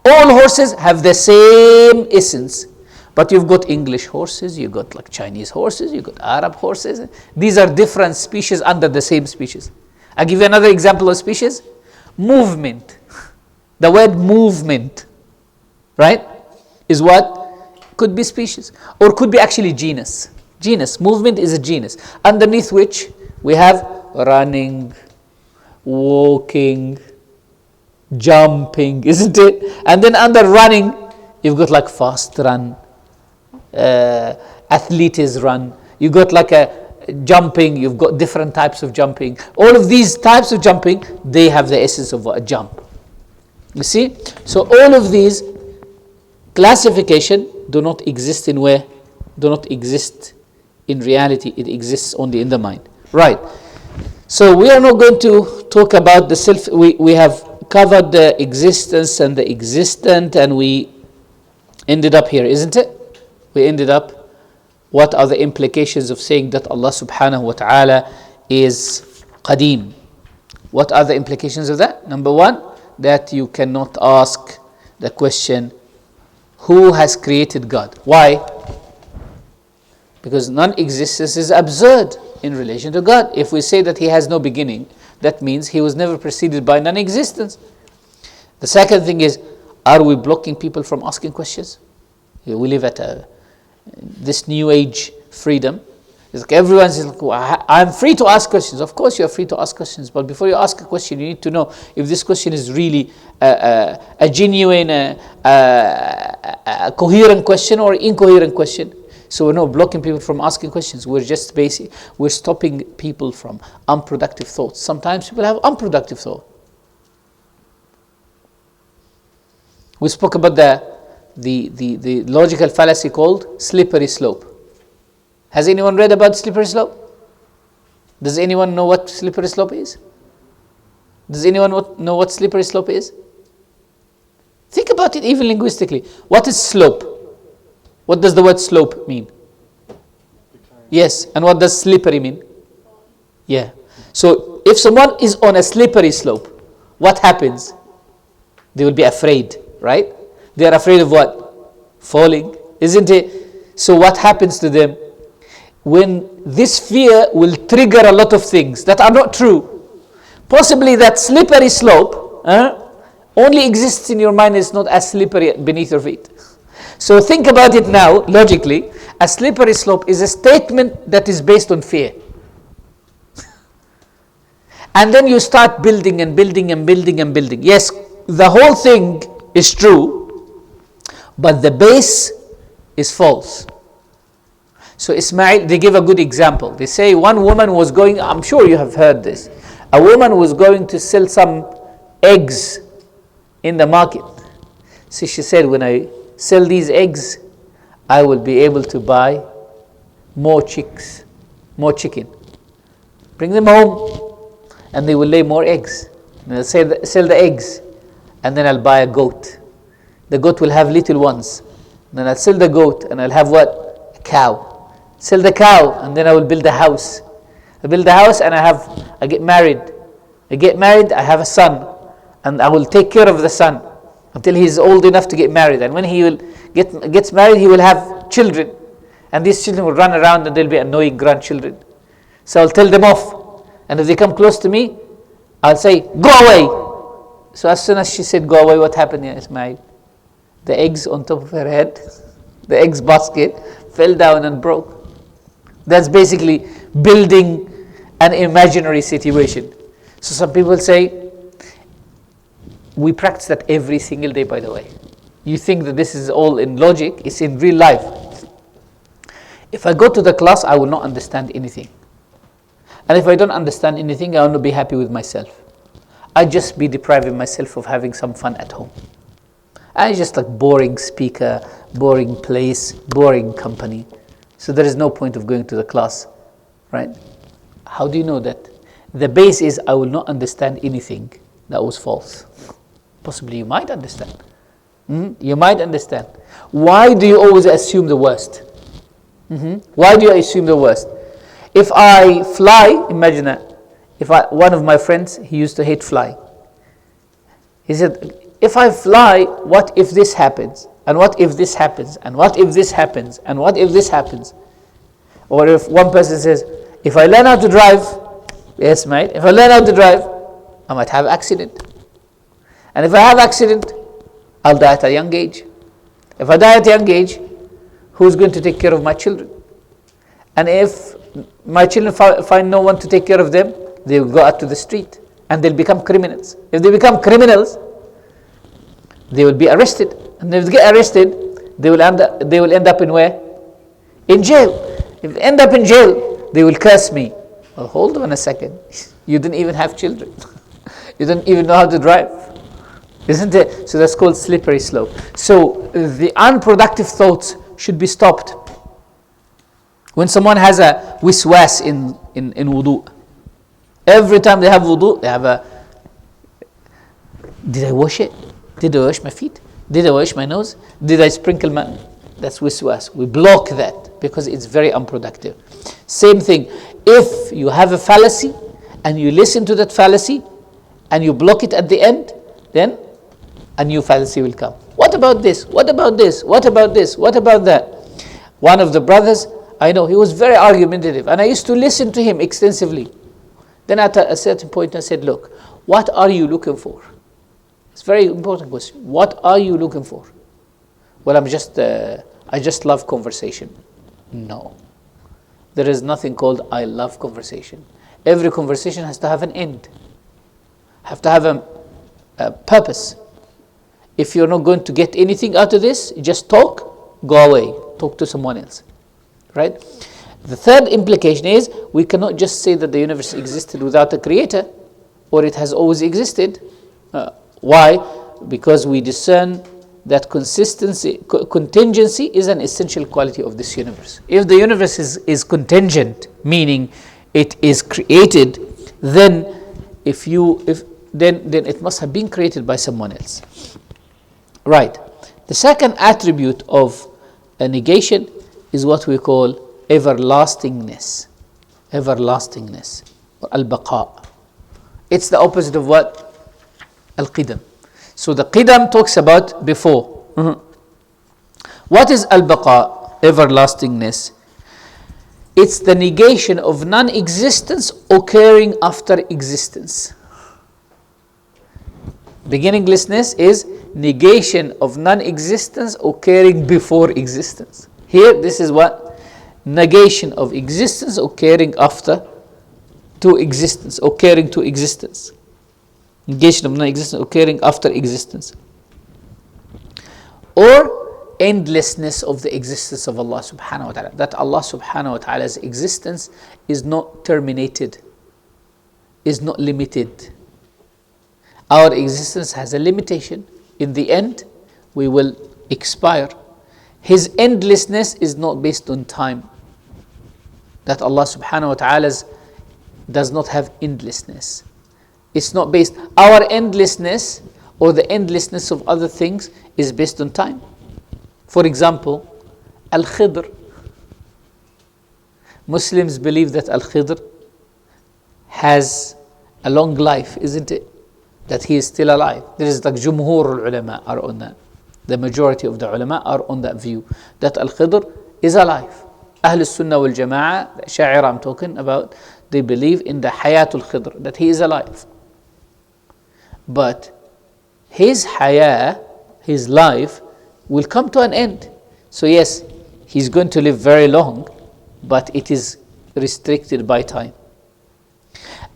All horses have the same essence. But you've got English horses, you've got like Chinese horses, you've got Arab horses. These are different species under the same species. I'll give you another example of species. Movement. The word movement, right, is what? Could be species. Or could be actually genus. Genus. Movement is a genus. Underneath which we have running, walking, jumping, isn't it? And then under running, you've got like fast run, athletes run. You got like a jumping. You've got different types of jumping. All of these types of jumping, they have the essence of a jump. You see? So all of these classification do not exist in where? Do not exist in reality. It exists only in the mind. Right. So we are not going to talk about the self. We have covered the existence and the existent, and we ended up here, isn't it? We ended up, what are the implications of saying that Allah subhanahu wa ta'ala is qadim? What are the implications of that? Number one, that you cannot ask the question, who has created God? Why? Because non-existence is absurd in relation to God. If we say that he has no beginning, that means he was never preceded by non-existence. The second thing is, are we blocking people from asking questions? We live at this new age freedom. It's like everyone's like, I'm free to ask questions. Of course you are free to ask questions, but before you ask a question, you need to know if this question is really a genuine, a coherent question or incoherent question. So we're not blocking people from asking questions. We're just we're stopping people from unproductive thoughts. Sometimes people have unproductive thoughts. We spoke about the logical fallacy called slippery slope. Has anyone read about slippery slope? Does anyone know what slippery slope is? Does anyone know what slippery slope is? Think about it even linguistically. What is slope? What does the word slope mean? Yes. And what does slippery mean? Yeah. So if someone is on a slippery slope, what happens? They will be afraid, right? They are afraid of what? Falling, isn't it? So what happens to them? When this fear will trigger a lot of things that are not true. Possibly that slippery slope only exists in your mind, is not as slippery beneath your feet. So think about it now, logically. A slippery slope is a statement that is based on fear. And then you start building and building and building and building. Yes, the whole thing is true, but the base is false. So Ismail, they give a good example. They say one woman was going, I'm sure you have heard this. A woman was going to sell some eggs in the market. So she said, when I sell these eggs, I will be able to buy more chicks, more chicken. Bring them home, and they will lay more eggs. And I'll sell the eggs, and then I'll buy a goat. The goat will have little ones. Then I'll sell the goat, and I'll have what? A cow. Sell the cow, and then I will build a house. I build a house, and I get married. I get married, I have a son, and I will take care of the son until he's old enough to get married. And when he will gets married, he will have children, and these children will run around, and they'll be annoying grandchildren. So I'll tell them off, and if they come close to me, I'll say, "Go away." So as soon as she said, "Go away," what happened, ya Ismail? The eggs on top of her head, the eggs basket, fell down and broke. That's basically building an imaginary situation. So some people say, we practice that every single day, by the way. You think that this is all in logic, it's in real life. If I go to the class, I will not understand anything. And if I don't understand anything, I will not be happy with myself. I just be depriving myself of having some fun at home. I just like boring speaker, boring place, boring company. So there is no point of going to the class, right? How do you know that? The base is I will not understand anything that was false. Possibly you might understand. You might understand. Why do you always assume the worst? Why do you assume the worst? If I fly, imagine that. One of my friends, he used to hate flying. He said, if I fly, what if this happens? And what if this happens? And what if this happens? And what if this happens? Or if one person says, if I learn how to drive, yes mate, if I learn how to drive, I might have accident. And if I have accident, I'll die at a young age. If I die at a young age, who's going to take care of my children? And if my children find no one to take care of them, they will go out to the street and they'll become criminals. If they become criminals, they will be arrested. And if they get arrested, they will end up in where? In jail. If they end up in jail, they will curse me. Well, hold on a second. You didn't even have children. You don't even know how to drive. Isn't it? So that's called slippery slope. So the unproductive thoughts should be stopped. When someone has a wiswas in wudu, every time they have wudu, they have a, did I wash it? Did I wash my feet? Did I wash my nose? Did I sprinkle my... That's wiswas. We block that because it's very unproductive. Same thing. If you have a fallacy and you listen to that fallacy, and you block it at the end, then a new fallacy will come. What about this? What about this? What about this? What about that? One of the brothers, I know, he was very argumentative, and I used to listen to him extensively. Then at a certain point I said, look, what are you looking for? It's a very important question. What are you looking for? Well, I just love conversation. No. There is nothing called I love conversation. Every conversation has to have an end. Have to have a purpose. If you're not going to get anything out of this, just talk, go away. Talk to someone else. Right? The third implication is we cannot just say that the universe existed without a creator, or it has always existed. Why? Because we discern that contingency is an essential quality of this universe. If the universe is contingent, meaning it is created, then then it must have been created by someone else. Right. The second attribute of a negation is what we call everlastingness. Everlastingness, or al-baqa. It's the opposite of what? Al-qidam. So the qidam talks about before. What is al-baqa, everlastingness? It's the negation of non-existence occurring after existence. Beginninglessness is negation of non-existence occurring before existence. Here, this is what? Negation of existence occurring after to existence, occurring to existence. Negation of non-existence occurring after existence. Or endlessness of the existence of Allah subhanahu wa ta'ala. That Allah subhanahu wa ta'ala's existence is not terminated, is not limited. Our existence has a limitation. In the end, we will expire. His endlessness is not based on time. That Allah subhanahu wa ta'ala does not have endlessness. It's not based, our endlessness or the endlessness of other things is based on time. For example, Al-Khidr. Muslims believe that Al-Khidr has a long life, isn't it? That he is still alive. There is like Jumhur ulama are on that. The majority of the ulama are on that view, that Al-Khidr is alive. Ahl Sunnah wal Jama'ah, the Ash'ari I'm talking about, they believe in the Hayatul Khidr, that he is alive. But his Hayah, his life, will come to an end. So yes, he's going to live very long, but it is restricted by time.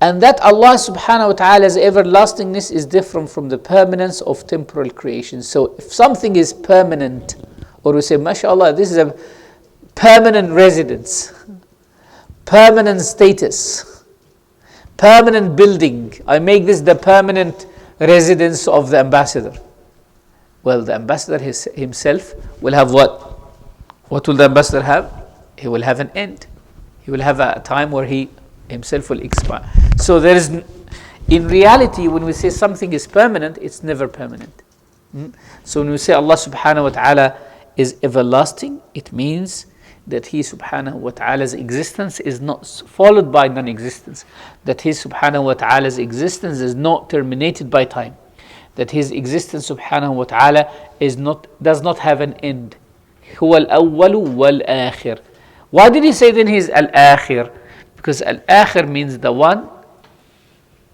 And that Allah subhanahu wa ta'ala's everlastingness is different from the permanence of temporal creation. So if something is permanent, or we say, mashallah, this is a permanent residence, permanent status, permanent building, I make this the permanent residence of the ambassador. Well, the ambassador himself will have what? What will the ambassador have? He will have an end. He will have a time where he himself will expire. So there is, in reality, when we say something is permanent, it's never permanent. So when we say Allah subhanahu wa ta'ala is everlasting, it means that He subhanahu wa ta'ala's existence is not followed by non-existence. That His subhanahu wa ta'ala's existence is not terminated by time. That His existence subhanahu wa ta'ala does not have an end. هو الأول والآخر. Why did He say then He is Al-Akhir? Because Al-Akhir means the one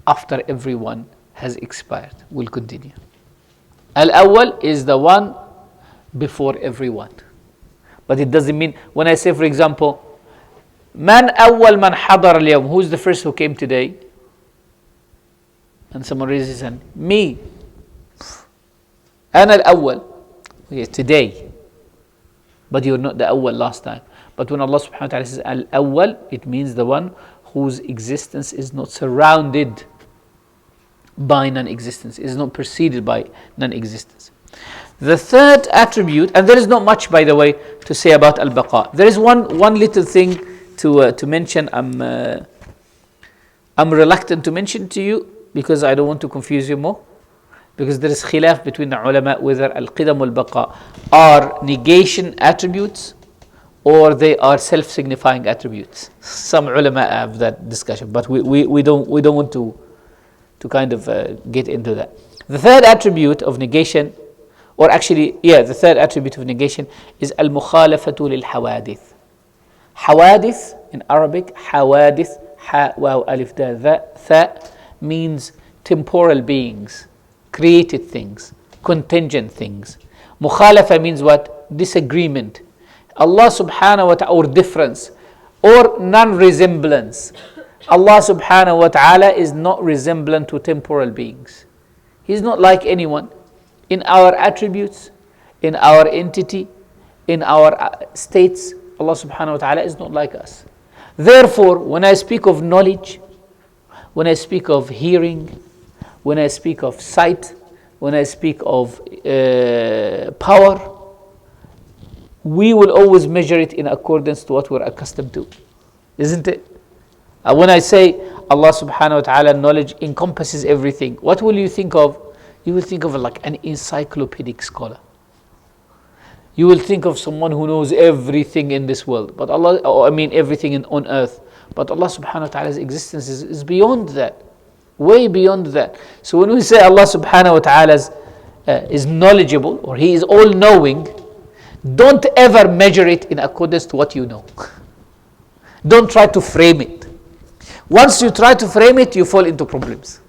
after everyone has expired, will continue. Al-Awwal is the one before everyone. But it doesn't mean, when I say, for example, Man awwal man hadar al-yawm, who's the first who came today? And someone raises his hand, me. Ana al-awwal. Okay, today. But you're not the awwal last time. But when Allah subhanahu wa ta'ala says al-awwal, it means the one whose existence is not surrounded by non-existence, is not preceded by non-existence. The third attribute, and there is not much, by the way, to say about al-baqa. There is one little thing to mention. I'm reluctant to mention to you because I don't want to confuse you more. Because there is khilaf between the ulama whether al-qidam wal-baqa are negation attributes or they are self-signifying attributes. Some ulama have that discussion, but we don't want to to kind of get into that. The third attribute of negation, or actually, the third attribute of negation is al-mukhalafatu lil-hawadith. Hawadith in Arabic, hawadith, ha, waw, alif, da, tha, means temporal beings, created things, contingent things. Mukhalafa means what? Disagreement. Allah subhanahu wa ta'ala, or difference, or non-resemblance. Allah subhanahu wa ta'ala is not resemblant to temporal beings. He's not like anyone in our attributes, in our entity, in our states. Allah subhanahu wa ta'ala is not like us. Therefore, when I speak of knowledge, when I speak of hearing, when I speak of sight, when I speak of power, we will always measure it in accordance to what we're accustomed to, isn't it? When I say Allah subhanahu wa ta'ala knowledge encompasses everything, what will you think of? You will think of like an encyclopedic scholar. You will think of someone who knows everything in this world, but everything on earth. But Allah subhanahu wa ta'ala's existence is beyond that, way beyond that. So when we say Allah subhanahu wa ta'ala is knowledgeable, or He is all-knowing, don't ever measure it in accordance to what you know. Don't try to frame it. Once you try to frame it, you fall into problems.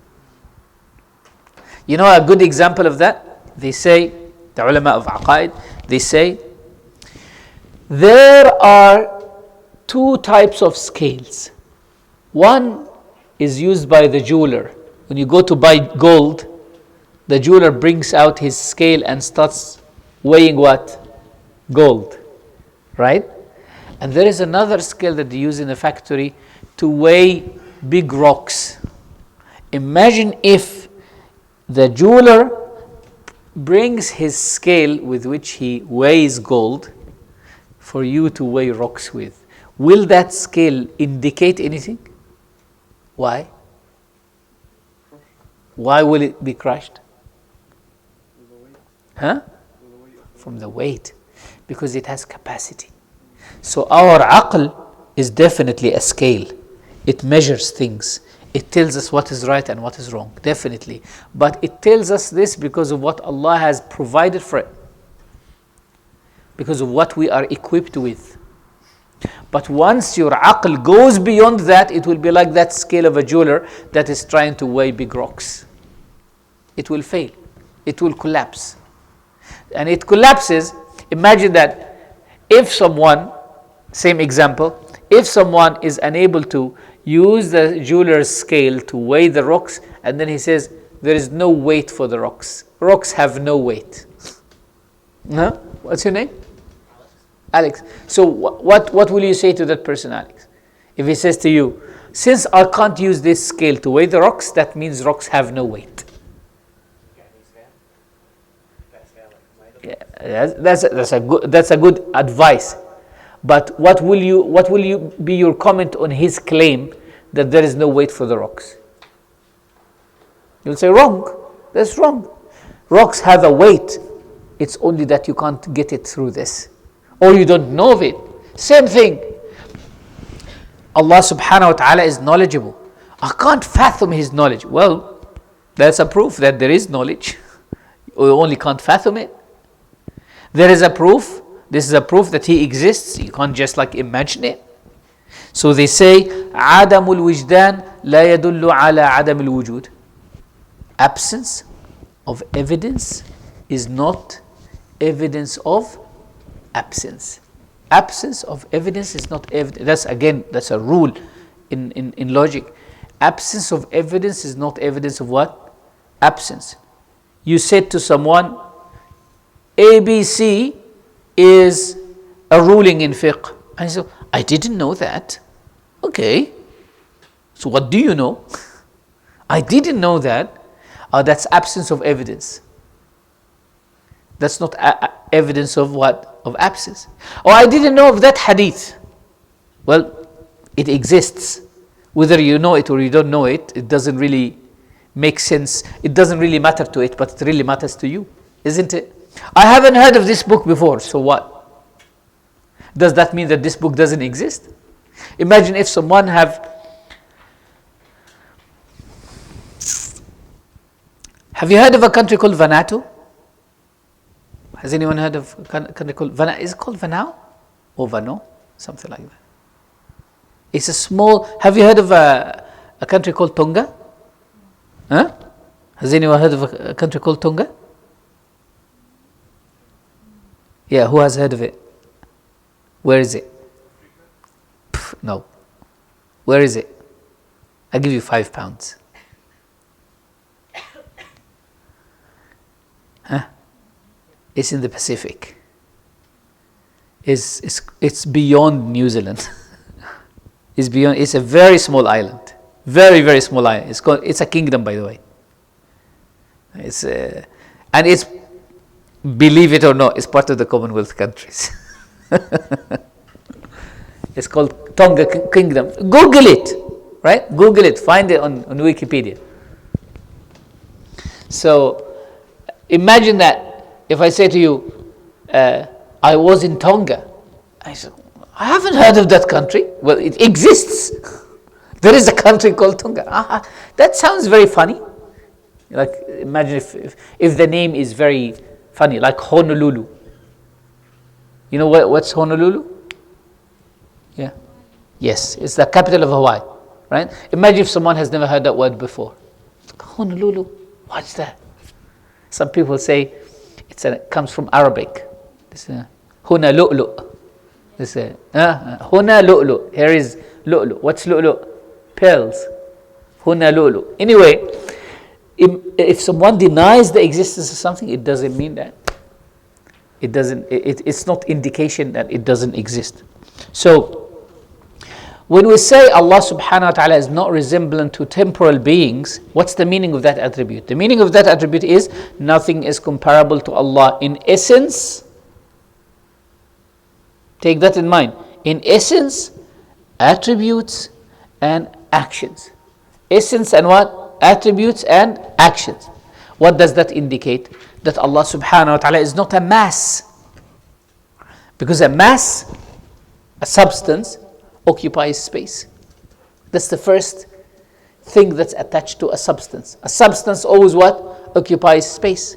You know a good example of that? They say, the ulama of aqaid, they say, there are two types of scales. One is used by the jeweler. When you go to buy gold, the jeweler brings out his scale and starts weighing what? Gold, right? And there is another scale that they use in the factory to weigh big rocks. Imagine if the jeweler brings his scale with which he weighs gold for you to weigh rocks with. Will that scale indicate anything? Why? Why will it be crushed? Huh? From the weight. Because it has capacity. So our aql is definitely a scale. It measures things. It tells us what is right and what is wrong, definitely. But it tells us this because of what Allah has provided for it. Because of what we are equipped with. But once your aql goes beyond that, it will be like that scale of a jeweler that is trying to weigh big rocks. It will fail. It will collapse. And it collapses. Imagine that if someone, same example, if someone is unable to use the jeweler's scale to weigh the rocks, and then he says, there is no weight for the rocks. Rocks have no weight. Huh? What's your name? Alex. So what will you say to that person, Alex? If he says to you, since I can't use this scale to weigh the rocks, that means rocks have no weight. Yeah, that's a good advice. But what will be your comment on his claim that there is no weight for the rocks? You'll say wrong. That's wrong. Rocks have a weight. It's only that you can't get it through this, or you don't know of it. Same thing. Allah subhanahu wa ta'ala is knowledgeable. I can't fathom His knowledge. Well, that's a proof that there is knowledge. You only can't fathom it. There is a proof. This is a proof that He exists. You can't just like imagine it. So they say, عدم الوجدان لا يدل على عدم الوجود. Absence of evidence is not evidence of absence. Absence of evidence is not evidence. That's a rule in logic. Absence of evidence is not evidence of what? Absence. You said to someone, ABC is a ruling in fiqh. And he said, I didn't know that. Okay. So what do you know? I didn't know that. That's absence of evidence. That's not evidence of what? Of absence. Oh, I didn't know of that hadith. Well, it exists. Whether you know it or you don't know it, it doesn't really make sense. It doesn't really matter to it, but it really matters to you, isn't it? I haven't heard of this book before, so what? Does that mean that this book doesn't exist? Imagine if someone Have you heard of a country called Vanuatu? Has anyone heard of a country called Vanuatu? Is it called Vanau or Vano? Something like that. It's a small. Have you heard of a country called Tonga? Huh? Has anyone heard of a country called Tonga? Yeah, who has heard of it? Where is it? No. Where is it? I'll give you £5. Huh? It's in the Pacific. It's beyond New Zealand. It's a very small island. Very, very small island. It's a kingdom, by the way. And it's, believe it or not, it's part of the Commonwealth countries. It's called Tonga Kingdom. Google it, right? Google it. Find it on Wikipedia. So imagine that if I say to you, I was in Tonga. I said, I haven't heard of that country. Well, it exists. There is a country called Tonga. That sounds very funny. Like, imagine if the name is very funny, like Honolulu. You know what's Honolulu? Yeah. Yes, it's the capital of Hawaii, right? Imagine if someone has never heard that word before. Honolulu, what's that? Some people say it comes from Arabic. Huna lu'lu'. Huna lu'lu'. Here is lu'lu'. What's lu'lu'? Pearls. Huna lu'lu'. Anyway, if someone denies the existence of something, it doesn't mean that. It doesn't. It's not indication that it doesn't exist. So, when we say Allah subhanahu wa ta'ala is not resemblant to temporal beings, what's the meaning of that attribute? The meaning of that attribute is nothing is comparable to Allah in essence. Take that in mind. In essence, attributes and actions. Essence and what? Attributes and actions. What does that indicate? That Allah subhanahu wa ta'ala is not a mass. Because a mass, a substance, occupies space. That's the first thing that's attached to a substance. A substance always what? Occupies space.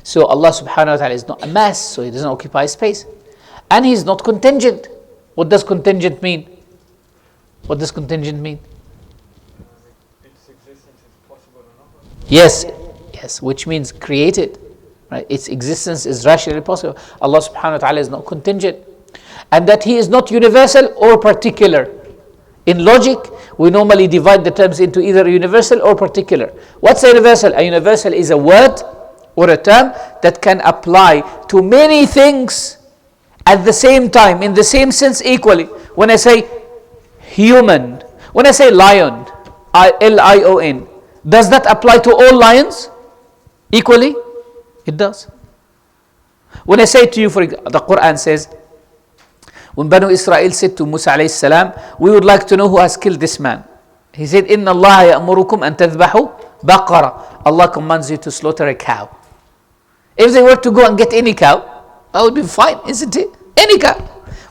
So Allah subhanahu wa ta'ala is not a mass, so He doesn't occupy space. And He's not contingent. What does contingent mean? What does contingent mean? Its existence is possible or not? Yes, which means created. Right? Its existence is rationally possible. Allah subhanahu wa ta'ala is not contingent. And that He is not universal or particular. In logic, we normally divide the terms into either universal or particular. What's a universal? A universal is a word or a term that can apply to many things at the same time, in the same sense equally. When I say human, when I say lion, Lion, does that apply to all lions equally? It does. When I say to you, for example, the Quran says, when Banu Israel said to Musa alayhi salam, we would like to know who has killed this man. He said, إِنَّ اللَّهَ يَأْمُرُكُمْ أَن تَذْبَحُوا بَقَرَةً. Allah commands you to slaughter a cow. If they were to go and get any cow, that would be fine, isn't it? Any cow.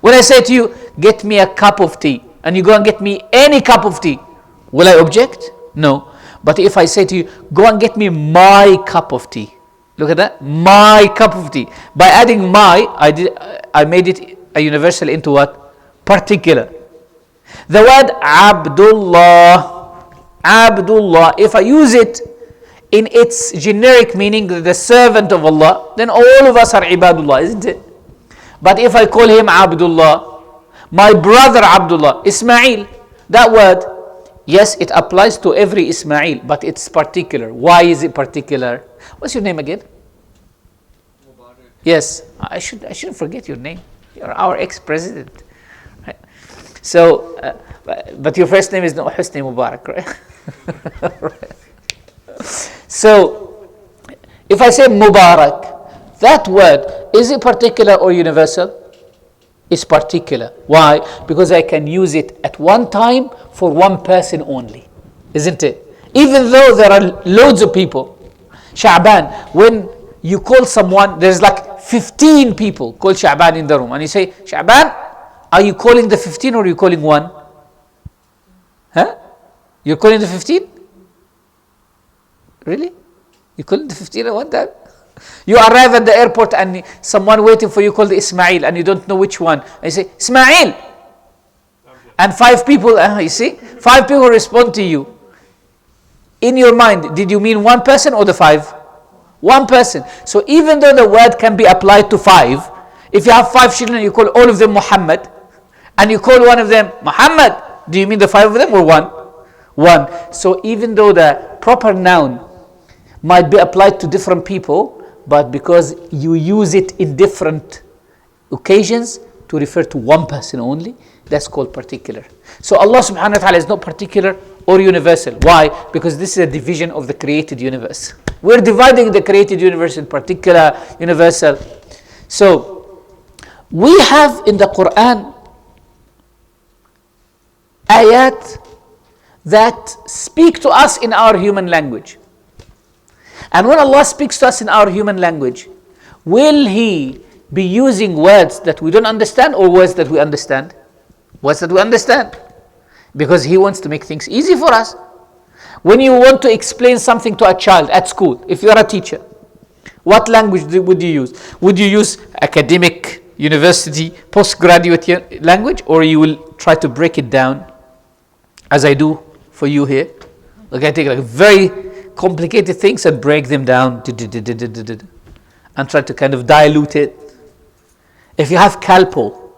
When I say to you, get me a cup of tea, and you go and get me any cup of tea, will I object? No. But if I say to you, go and get me my cup of tea. Look at that. My cup of tea. By adding my, I made it a universal into what? Particular. The word Abdullah, if I use it in its generic meaning, the servant of Allah, then all of us are Ibadullah, isn't it? But if I call him Abdullah, my brother Abdullah, Ismail, that word, yes, it applies to every Ismail, but it's particular. Why is it particular? What's your name again? Mubarak. Yes, I shouldn't forget your name. You're our ex-president. Right? So, but your first name is not Husni Mubarak, right? Right. So, if I say Mubarak, that word, is it particular or universal? It's particular. Why? Because I can use it at one time for one person only. Isn't it? Even though there are loads of people. Sha'ban, when you call someone, there's like 15 people call Sha'ban in the room. And you say, Sha'ban, are you calling the 15 or are you calling one? Huh? You're calling the 15? Really? You call it 15 at one time? You arrive at the airport and someone waiting for you called Ismail and you don't know which one. And you say, Ismail! And 5 people, you see? 5 people respond to you. In your mind, did you mean one person or the 5? One person. So even though the word can be applied to 5, if you have 5 children, you call all of them Muhammad, and you call one of them Muhammad, do you mean the 5 of them or one? One. So even though the proper noun might be applied to different people, but because you use it in different occasions to refer to one person only, that's called particular. So Allah subhanahu wa ta'ala is not particular or universal. Why? Because this is a division of the created universe. We're dividing the created universe in particular, universal. So we have in the Quran ayat that speak to us in our human language. And when Allah speaks to us in our human language, will He be using words that we don't understand or words that we understand? Words that we understand. Because He wants to make things easy for us. When you want to explain something to a child at school, if you are a teacher, what language would you use? Would you use academic, university, postgraduate language, or you will try to break it down, as I do for you here? Like I take like very complicated things and break them down and try to kind of dilute it. If you have calpo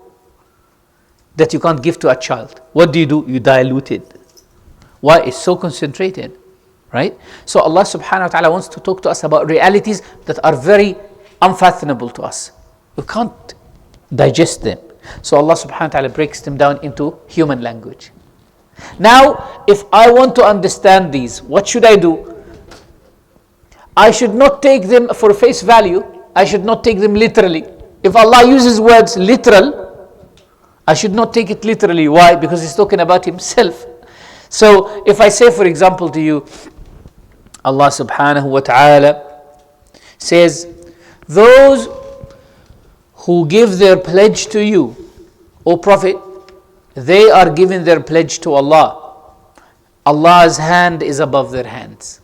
that you can't give to a child, what do? You dilute it. Why? It's so concentrated, right? So Allah subhanahu wa ta'ala wants to talk to us about realities that are very unfathomable to us. We can't digest them. So Allah subhanahu wa ta'ala breaks them down into human language. Now, if I want to understand these, what should I do? I should not take them for face value. I should not take them literally. If Allah uses words literal, I should not take it literally. Why? Because He's talking about Himself. So if I say, for example, to you, Allah subhanahu wa ta'ala says, those who give their pledge to you, O Prophet, they are giving their pledge to Allah. Allah's hand is above their hands.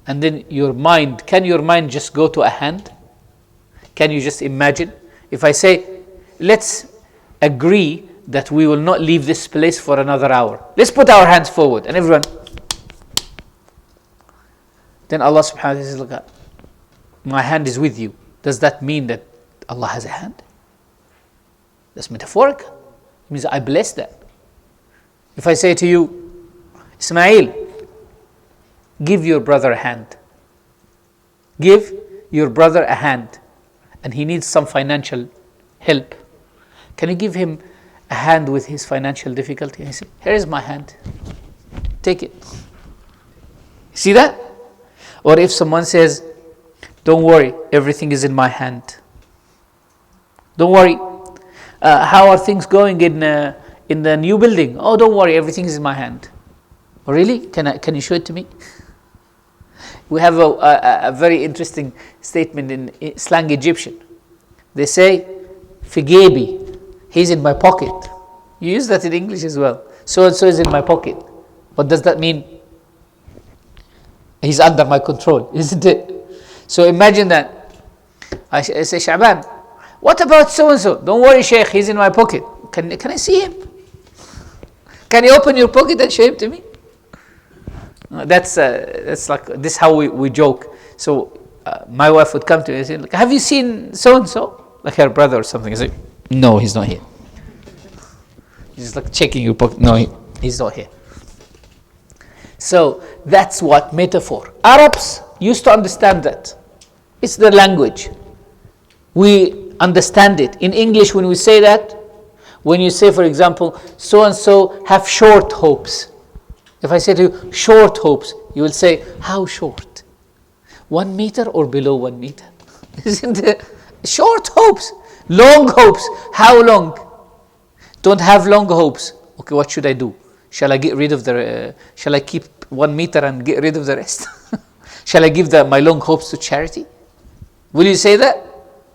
And then your mind, can your mind just go to a hand? Can you just imagine? If I say, let's agree that we will not leave this place for another hour. Let's put our hands forward. And everyone. Then Allah subhanahu wa ta'ala says, look, my hand is with you. Does that mean that Allah has a hand? That's metaphorical. It means I bless that. If I say to you, Ismail, give your brother a hand. Give your brother a hand. And he needs some financial help. Can you give him a hand with his financial difficulty? I say, here is my hand. Take it. See that? Or if someone says, don't worry, everything is in my hand. Don't worry. How are things going in the new building? Oh, don't worry, everything is in my hand. Oh, really? Can you show it to me? We have a very interesting statement in slang Egyptian. They say, Figebi, he's in my pocket. You use that in English as well. So and so is in my pocket. What does that mean? He's under my control, isn't it? So imagine that. I say, Shaban, what about so and so? Don't worry, Sheikh, he's in my pocket. Can I see him? Can you open your pocket and show him to me? That's like this. How we joke. So my wife would come to me and say, like, "Have you seen so and so?" Like her brother or something. I say, "No, he's not here." He's like checking your pocket. No, he's not here. So that's what metaphor. Arabs used to understand that. It's their language. We understand it. In English, when we say that, when you say, for example, so and so have short hopes. If I say to you, short hopes, you will say, how short? 1 meter or below 1 meter? Isn't it? Short hopes. Long hopes. How long? Don't have long hopes. Okay, what should I do? Shall I get rid of shall I keep 1 meter and get rid of the rest? Shall I give my long hopes to charity? Will you say that?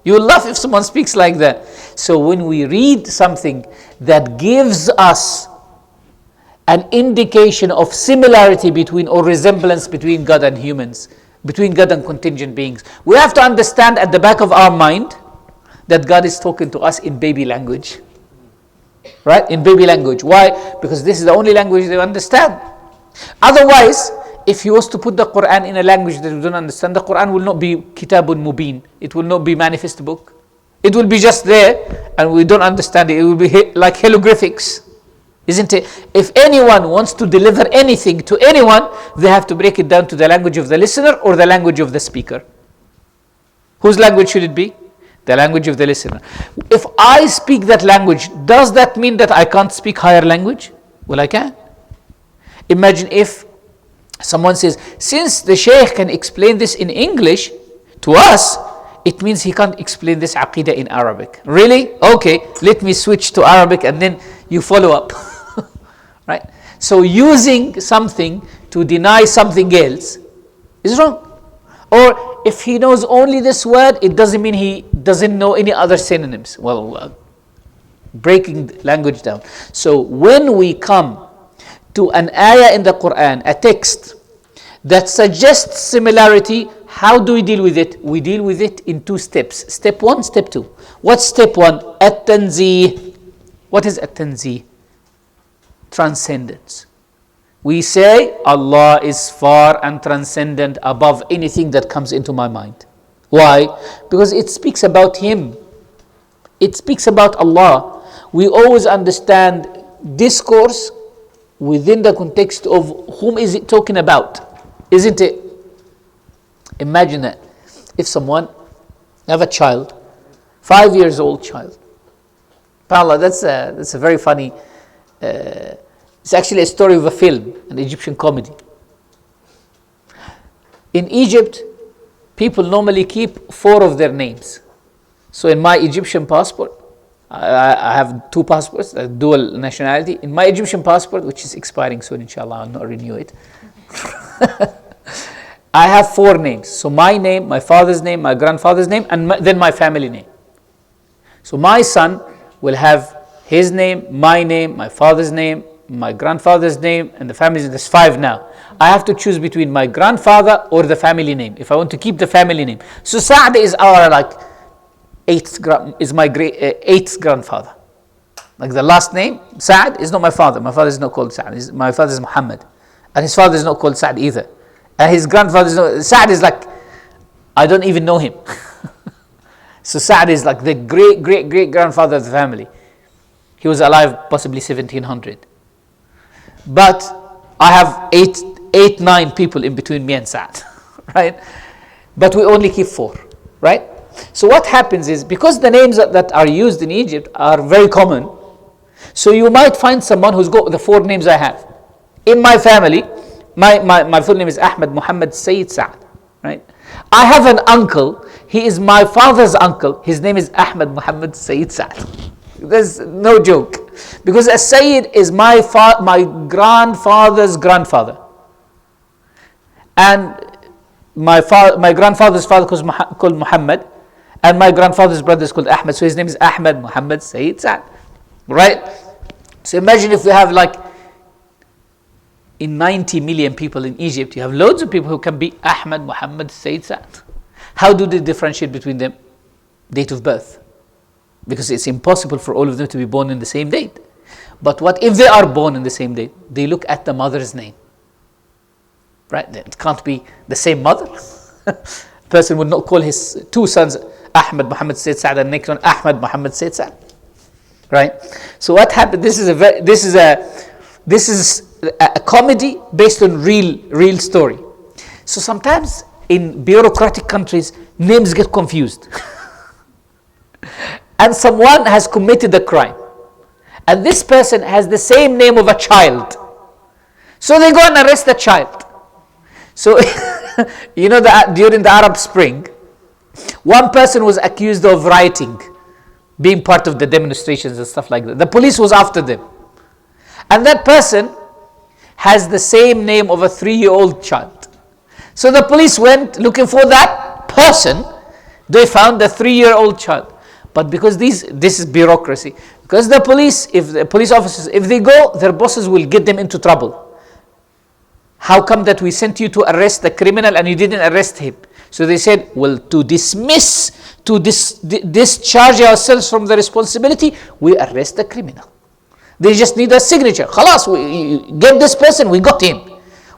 You will laugh if someone speaks like that. So when we read something that gives us an indication of similarity between or resemblance between God and humans, between God and contingent beings. We have to understand at the back of our mind that God is talking to us in baby language. Right? In baby language. Why? Because this is the only language they understand. Otherwise, if he was to put the Quran in a language that we don't understand, the Quran will not be kitabun mubin. It will not be manifest book. It will be just there and we don't understand it. It will be like hieroglyphics. Isn't it? If anyone wants to deliver anything to anyone, they have to break it down to the language of the listener or the language of the speaker. Whose language should it be? The language of the listener. If I speak that language, does that mean that I can't speak higher language? Well, I can. Imagine if someone says, since the Shaykh can explain this in English to us, it means he can't explain this Aqidah in Arabic. Really? Okay, let me switch to Arabic and then you follow up. Right? So using something to deny something else is wrong. Or if he knows only this word, it doesn't mean he doesn't know any other synonyms. Well, breaking language down. So when we come to an ayah in the Quran, a text that suggests similarity, how do we deal with it? We deal with it in two steps. Step one, step two. What's step one? At-tanzih. What is at-tanzih? Transcendence. We say Allah is far and transcendent above anything that comes into my mind. Why? Because it speaks about Him. It speaks about Allah. We always understand discourse within the context of whom is it talking about, isn't it? Imagine that if someone have a child, 5 years old child. SubhanAllah, that's a very funny. It's actually a story of a film, an Egyptian comedy. In Egypt, people normally keep 4 of their names. So in my Egyptian passport, I have 2 passports, dual nationality. In my Egyptian passport, which is expiring soon, inshallah, I'll not renew it. I have 4 names. So my name, my father's name, my grandfather's name, and then my family name. So my son will have his name, my father's name, my grandfather's name, and the family's name. There's 5 now. I have to choose between my grandfather or the family name if I want to keep the family name. So Sa'd is our my 8th grandfather. Like the last name, Sa'd is not my father. My father is not called Sa'd. My father is Muhammad. And his father is not called Sa'd either. And his grandfather is not, Sa'd is like, I don't even know him. So Sa'd is like the great grandfather of the family. He was alive possibly 1700. But I have 9 people in between me and Sa'd, right? But we only keep 4, right? So what happens is, because the names that are used in Egypt are very common, so you might find someone who's got the 4 names I have. In my family, my full name is Ahmed Muhammad Sayyid Sa'd, right? I have an uncle, he is my father's uncle, his name is Ahmed Muhammad Sayyid Sa'd. There's no joke. Because a Sayyid is my grandfather's grandfather. And my grandfather's father was called Muhammad, and my grandfather's brother is called Ahmed, so his name is Ahmed Muhammad Sayyid Sa'd. Right? So imagine if we have in 90 million people in Egypt, you have loads of people who can be Ahmed Muhammad Sayyid Sa'd. How do they differentiate between them? Date of birth. Because it's impossible for all of them to be born in the same date. But what if they are born in the same date? They look at the mother's name. Right? It can't be the same mother. Person would not call his 2 sons Ahmed Muhammad Sayyid Sa'd and next one Ahmed Muhammad Sayyid Sa'd. Right? So what happened? This is a comedy based on real story. So sometimes in bureaucratic countries, names get confused. And someone has committed a crime. And this person has the same name of a child. So they go and arrest the child. So, you know that during the Arab Spring, one person was accused of rioting, being part of the demonstrations and stuff like that. The police was after them. And that person has the same name of a 3-year-old child. So the police went looking for that person. They found the 3-year-old child. But because this is bureaucracy, Because the police, if the police officers, if they go, their bosses will get them into trouble. How come that we sent you to arrest the criminal and you didn't arrest him? So they said, well, to discharge ourselves from the responsibility, we arrest the criminal. They just need a signature. Khalas, we get this person, we got him.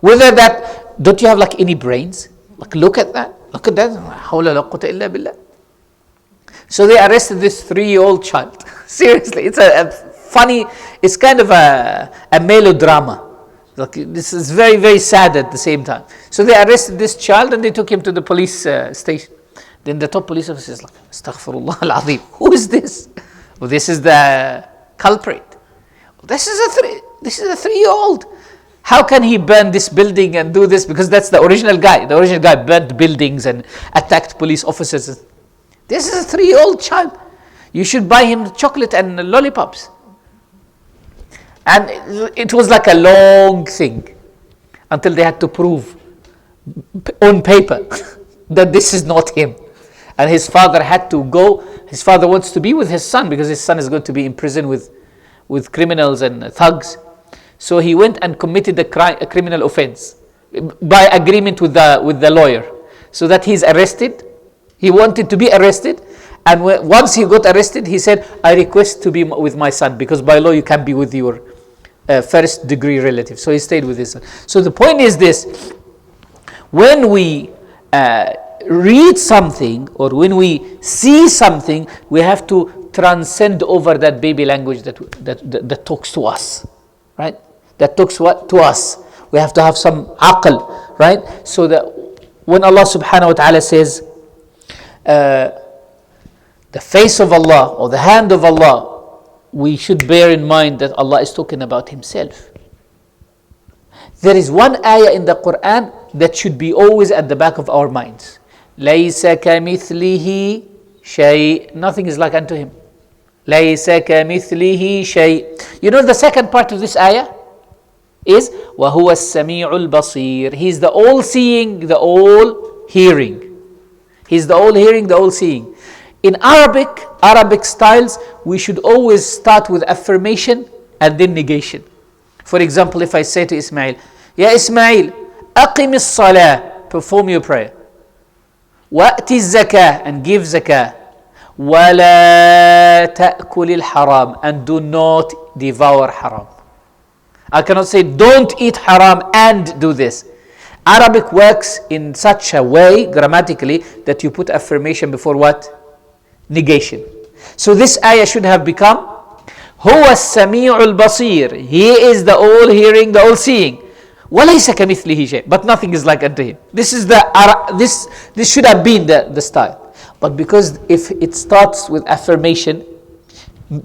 Whether that, don't you have like any brains? Like look at that. Hawla la quwwata illa billah. So they arrested this 3-year-old child. Seriously, it's a funny, it's kind of a melodrama. Like, this is very, very sad at the same time. So they arrested this child and they took him to the police station. Then the top police officer is like, Astaghfirullah al-Azim. Who is this? Well, this is the culprit. This is a 3-year-old. How can he burn this building and do this? Because that's the original guy. The original guy burned buildings and attacked police officers. This is a 3-year-old child. You should buy him chocolate and lollipops. And it was like a long thing until they had to prove on paper that this is not him. And his father had to go. His father wants to be with his son because his son is going to be in prison with criminals and thugs. So he went and committed a criminal offense by agreement with the lawyer, so that he's arrested. He wanted to be arrested, and once he got arrested, he said, I request to be with my son, because by law you can't be with your first degree relative. So he stayed with his son. So the point is this: when we read something or when we see something, we have to transcend over that baby language that talks to us, right? That talks to us. We have to have some aql, right? So that when Allah subhanahu wa ta'ala says, the face of Allah or the hand of Allah, we should bear in mind that Allah is talking about Himself. There is one ayah in the Quran that should be always at the back of our minds. لَيْسَ كَمِثْلِهِ شَيْءٍ. Nothing is like unto Him. لَيْسَ كَمِثْلِهِ شَيْءٍ. You know the second part of this ayah is وَهُوَ السَّمِيعُ الْبَصِيرُ. He's the all-seeing, the all-hearing. He's the all-hearing, the all-seeing. In Arabic styles, we should always start with affirmation and then negation. For example, if I say to Ismail, Ya Ismail, أقم الصلاة, perform your prayer. وأتي الزكاة, and give zakah. ولا تأكل الحرام, and do not devour haram. I cannot say don't eat haram and do this. Arabic works in such a way grammatically that you put affirmation before what? Negation. So this ayah should have become هو السميع البصير. He is the all-hearing, the all-seeing. وَلَيْسَ كَمِثْلِهِ شَيْءٍ. But nothing is like unto Him. This should have been the style. But because if it starts with affirmation,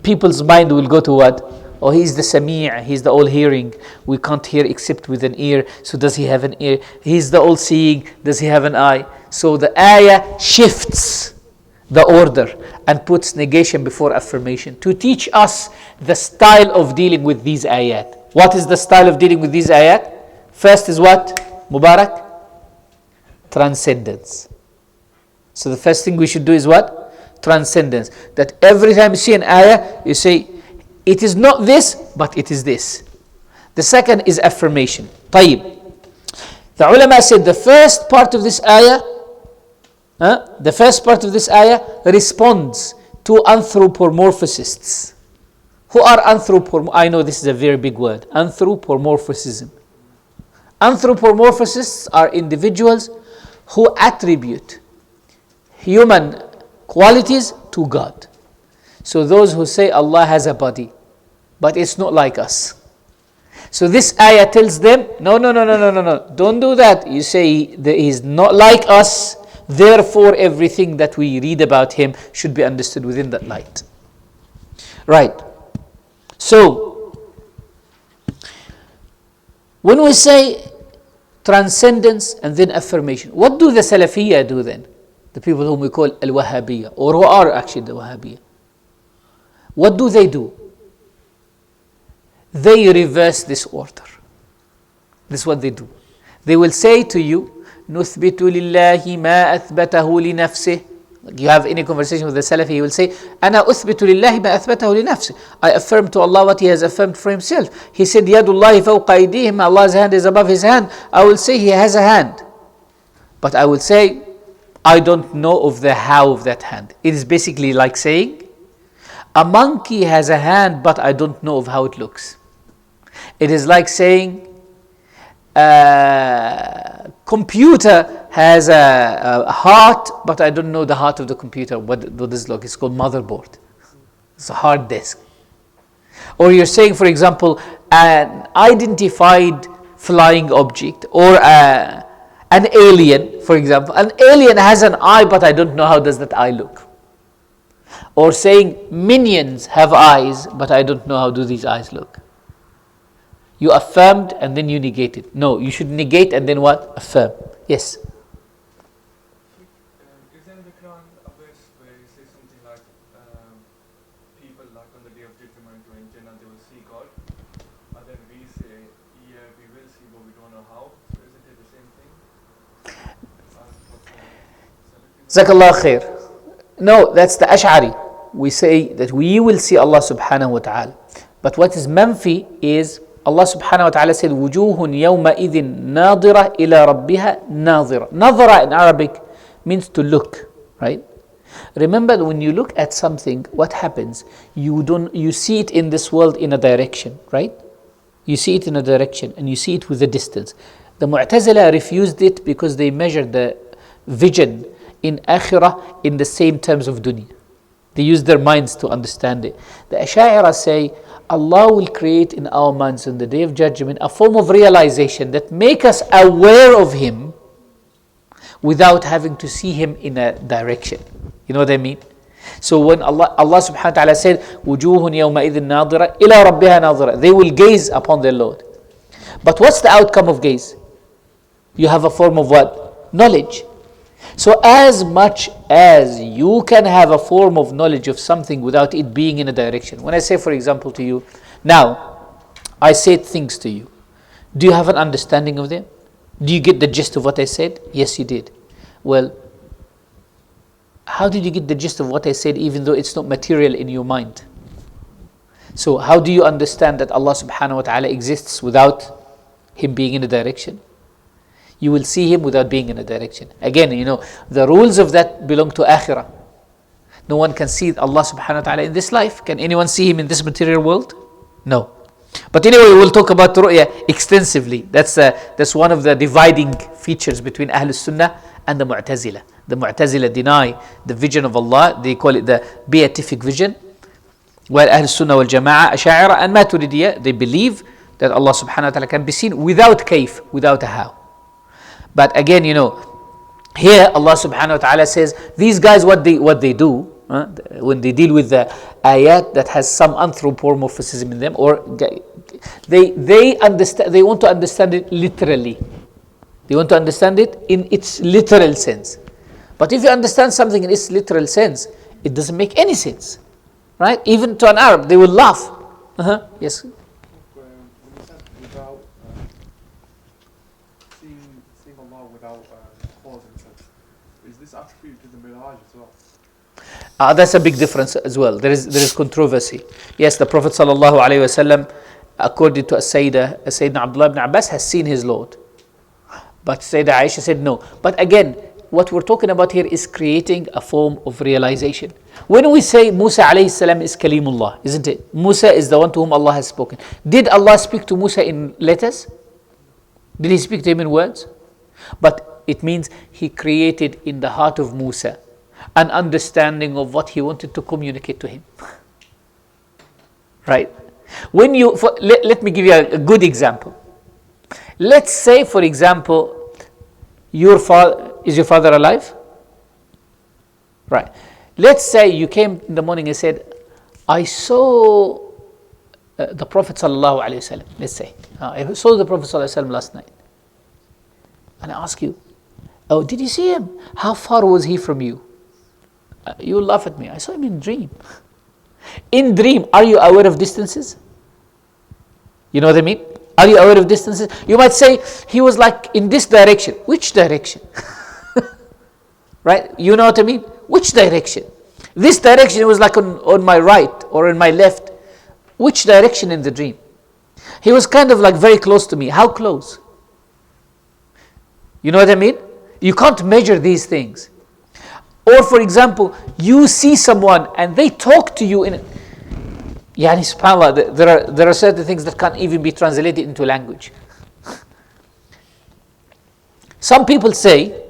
people's mind will go to what? Oh, He's the Sami', He's the all-hearing. We can't hear except with an ear. So does He have an ear? He's the all-seeing. Does He have an eye? So the ayah shifts the order and puts negation before affirmation to teach us the style of dealing with these ayat. What is the style of dealing with these ayat? First is what? Mubarak? Transcendence. So the first thing we should do is what? Transcendence. That every time you see an ayah, you say, it is not this, but it is this. The second is affirmation. طيب. The ulama said the first part of this ayah, responds to anthropomorphists. Who are I know this is a very big word. Anthropomorphism. Anthropomorphists are individuals who attribute human qualities to God. So those who say Allah has a body, but it's not like us. So this ayah tells them, no, don't do that. You say that He's not like us, therefore everything that we read about Him should be understood within that light. Right. So, when we say transcendence and then affirmation, what do the Salafiyya do then? The people whom we call Al-Wahhabiyya, or who are actually the Wahhabiyya. What do? They reverse this order. This is what they do. They will say to you, نثبت لله ما أثبته لنفسه Like you have any conversation with the Salafi, he will say, أنا أثبت لله ما أثبته لنفسه. I affirm to Allah what He has affirmed for Himself. He said, يد الله فوق أيديهم, Allah's hand is above His hand. I will say He has a hand. But I will say, I don't know of the how of that hand. It is basically like saying, a monkey has a hand, but I don't know of how it looks. It is like saying, computer has a heart, but I don't know the heart of the computer. What does it look? It's called motherboard. It's a hard disk. Or you're saying, for example, an identified flying object or an alien, for example. An alien has an eye, but I don't know how does that eye look. Or saying minions have eyes, but I don't know how do these eyes look. You affirmed and then you negated. No, you should negate and then what? Affirm. Yes. Is there in the Quran a verse where it says something like people like on the day of judgment when Jannah they will see God, and then we say, yeah, we will see, but we don't know how. So isn't it the same thing? Jazakallah khair. No, that's the Ash'ari. We say that we will see Allah subhanahu wa ta'ala. But what is manfi is Allah subhanahu wa ta'ala said, وُجُوهٌ يَوْمَئِذٍ نَاظِرَةٌ إِلَى رَبِّهَا نَاظِرَةٌ. Nadhara in Arabic means to look, right? Remember, when you look at something, what happens? You see it in this world in a direction, right? You see it in a direction and you see it with a distance. The Mu'tazila refused it because they measured the vision in Akhirah in the same terms of dunya. They use their minds to understand it. The Ash'ari say, Allah will create in our minds on the day of judgment a form of realization that make us aware of Him without having to see Him in a direction. You know what I mean? So when Allah subhanahu wa ta'ala said, وُجُوهٌ يَوْمَئِذٍ نَاظِرَةٌ إِلَى رَبِّهَا نَاظِرَةٌ, they will gaze upon their Lord. But what's the outcome of gaze? You have a form of what? Knowledge. So as much as you can have a form of knowledge of something without it being in a direction. When I say, for example, to you, now, I said things to you. Do you have an understanding of them? Do you get the gist of what I said? Yes, you did. Well, how did you get the gist of what I said even though it's not material in your mind? So how do you understand that Allah subhanahu wa ta'ala exists without Him being in a direction? You will see Him without being in a direction. Again, the rules of that belong to Akhirah. No one can see Allah subhanahu wa ta'ala in this life. Can anyone see Him in this material world? No. But anyway, we'll talk about ru'ya extensively. That's one of the dividing features between Ahlul Sunnah and the Mu'tazila. The Mu'tazila deny the vision of Allah. They call it the beatific vision. While Ahlul Sunnah wal Jama'ah, Ash'ari and Maturidiyya, they believe that Allah subhanahu wa ta'ala can be seen without kayf, without a how. But again, here Allah subhanahu wa ta'ala says, these guys what they do, when they deal with the ayat that has some anthropomorphism in them, or they understand, they want to understand it literally. They want to understand it in its literal sense. But if you understand something in its literal sense, it doesn't make any sense. Right? Even to an Arab, they will laugh. Yes. When you said without seeing Allah without cause in a sense, is this attributed to the Miraj as well? That's a big difference as well. There is controversy. Yes, the Prophet sallallahu alaihi wasallam, according to Sayyidina Abdullah ibn Abbas, has seen his Lord. But Sayyidah Aisha said no. But again, what we're talking about here is creating a form of realization. When we say Musa alayhi salam is Kalimullah, isn't it? Musa is the one to whom Allah has spoken. Did Allah speak to Musa in letters? Did He speak to him in words? But it means He created in the heart of Musa an understanding of what He wanted to communicate to him. Right? Let me give you a good example. Let's say, for example, is your father alive? Right. Let's say you came in the morning and said, I saw the Prophet sallallahu alaihi wasallam. Let's say, I saw the Prophet sallallahu alaihi wasallam last night. And I ask you, oh, did you see him? How far was he from you? You will laugh at me. I saw him in dream. In dream, are you aware of distances? You know what I mean? Are you aware of distances? You might say, he was like in this direction. Which direction? Right? You know what I mean? Which direction? This direction was like on my right or on my left. Which direction in the dream? He was kind of like very close to me. How close? You know what I mean? You can't measure these things. Or for example, you see someone and they talk to you in... Yani subhanAllah, there are certain things that can't even be translated into language. Some people say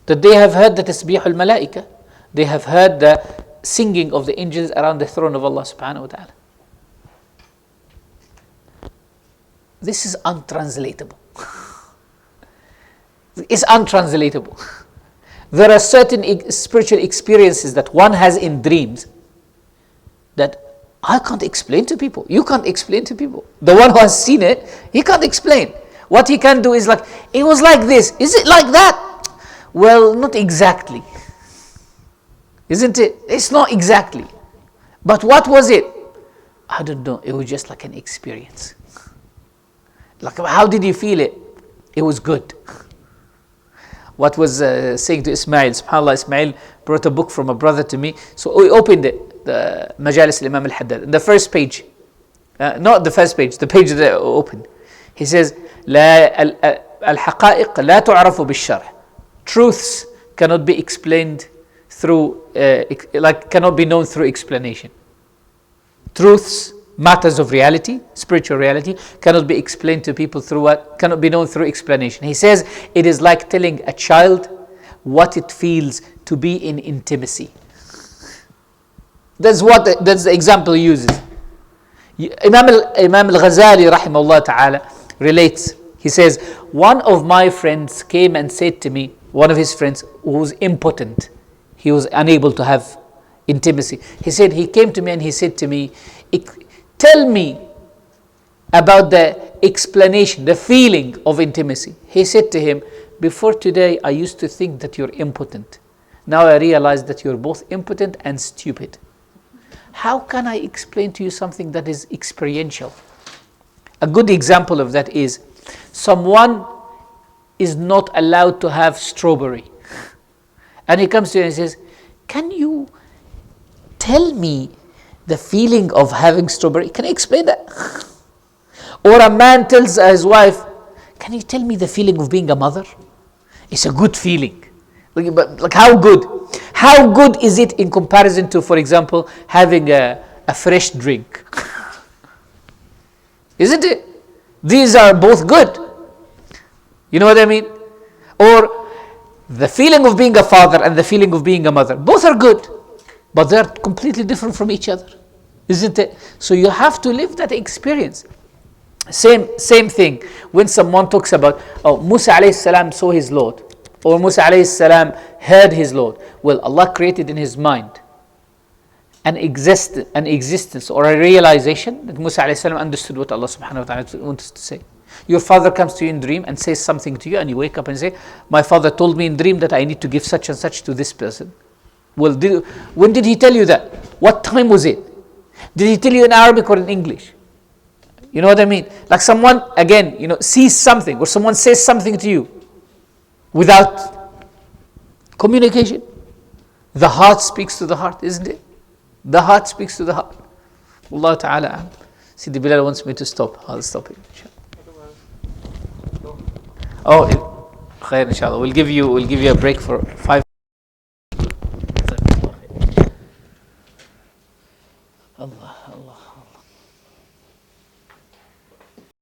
that they have heard the tasbih al-malaika. They have heard the singing of the angels around the throne of Allah subhanahu wa ta'ala. This is untranslatable. It's untranslatable. There are certain spiritual experiences that one has in dreams that I can't explain to people. You can't explain to people. The one who has seen it, he can't explain. What he can do is like, it was like this. Is it like that? Well, not exactly. Isn't it? It's not exactly. But what was it? I don't know. It was just like an experience. Like, how did you feel it? It was good. What was saying to Ismail, subhanAllah, Ismail brought a book from a brother to me. So we opened it, the Majalis al-Imam al-Haddad. The first page, not the first page, the page that I opened. He says, الحقائق لا تعرف بالشرح. Truths cannot be explained through, cannot be known through explanation. Truths, matters of reality, spiritual reality, cannot be explained to people through what? Cannot be known through explanation. He says, it is like telling a child what it feels to be in intimacy. That's the example he uses. Imam al-Ghazali rahimahullah ta'ala relates. He says, one of my friends came and said to me, one of his friends who was impotent, he was unable to have intimacy. He said, he came to me and he said to me, tell me about the explanation, the feeling of intimacy. He said to him, before today I used to think that you're impotent. Now I realize that you're both impotent and stupid. How can I explain to you something that is experiential? A good example of that is someone is not allowed to have strawberry. And he comes to you and says, can you tell me the feeling of having strawberry? Can you explain that? Or a man tells his wife, can you tell me the feeling of being a mother? It's a good feeling. Like how good? How good is it in comparison to, for example, having a fresh drink? Isn't it? These are both good. You know what I mean? Or the feeling of being a father and the feeling of being a mother, both are good, but they're completely different from each other. Isn't it? So you have to live that experience. Same thing when someone talks about, oh, Musa alayhi salam saw his Lord, or Musa alayhi salam heard his Lord. Well, Allah created in his mind an existence or a realization that Musa alayhi salam understood what Allah subhanahu wa ta'ala wants to say. Your father comes to you in dream and says something to you, and you wake up and say, my father told me in dream that I need to give such and such to this person. Well, when did he tell you that? What time was it? Did he tell you in Arabic or in English? You know what I mean? Like someone, again, sees something or someone says something to you without communication. The heart speaks to the heart, isn't it? The heart speaks to the heart. Allah Ta'ala. Sidi Bilal wants me to stop. I'll stop it. Oh, khair, inshallah. We'll give you a break for 5. Allah.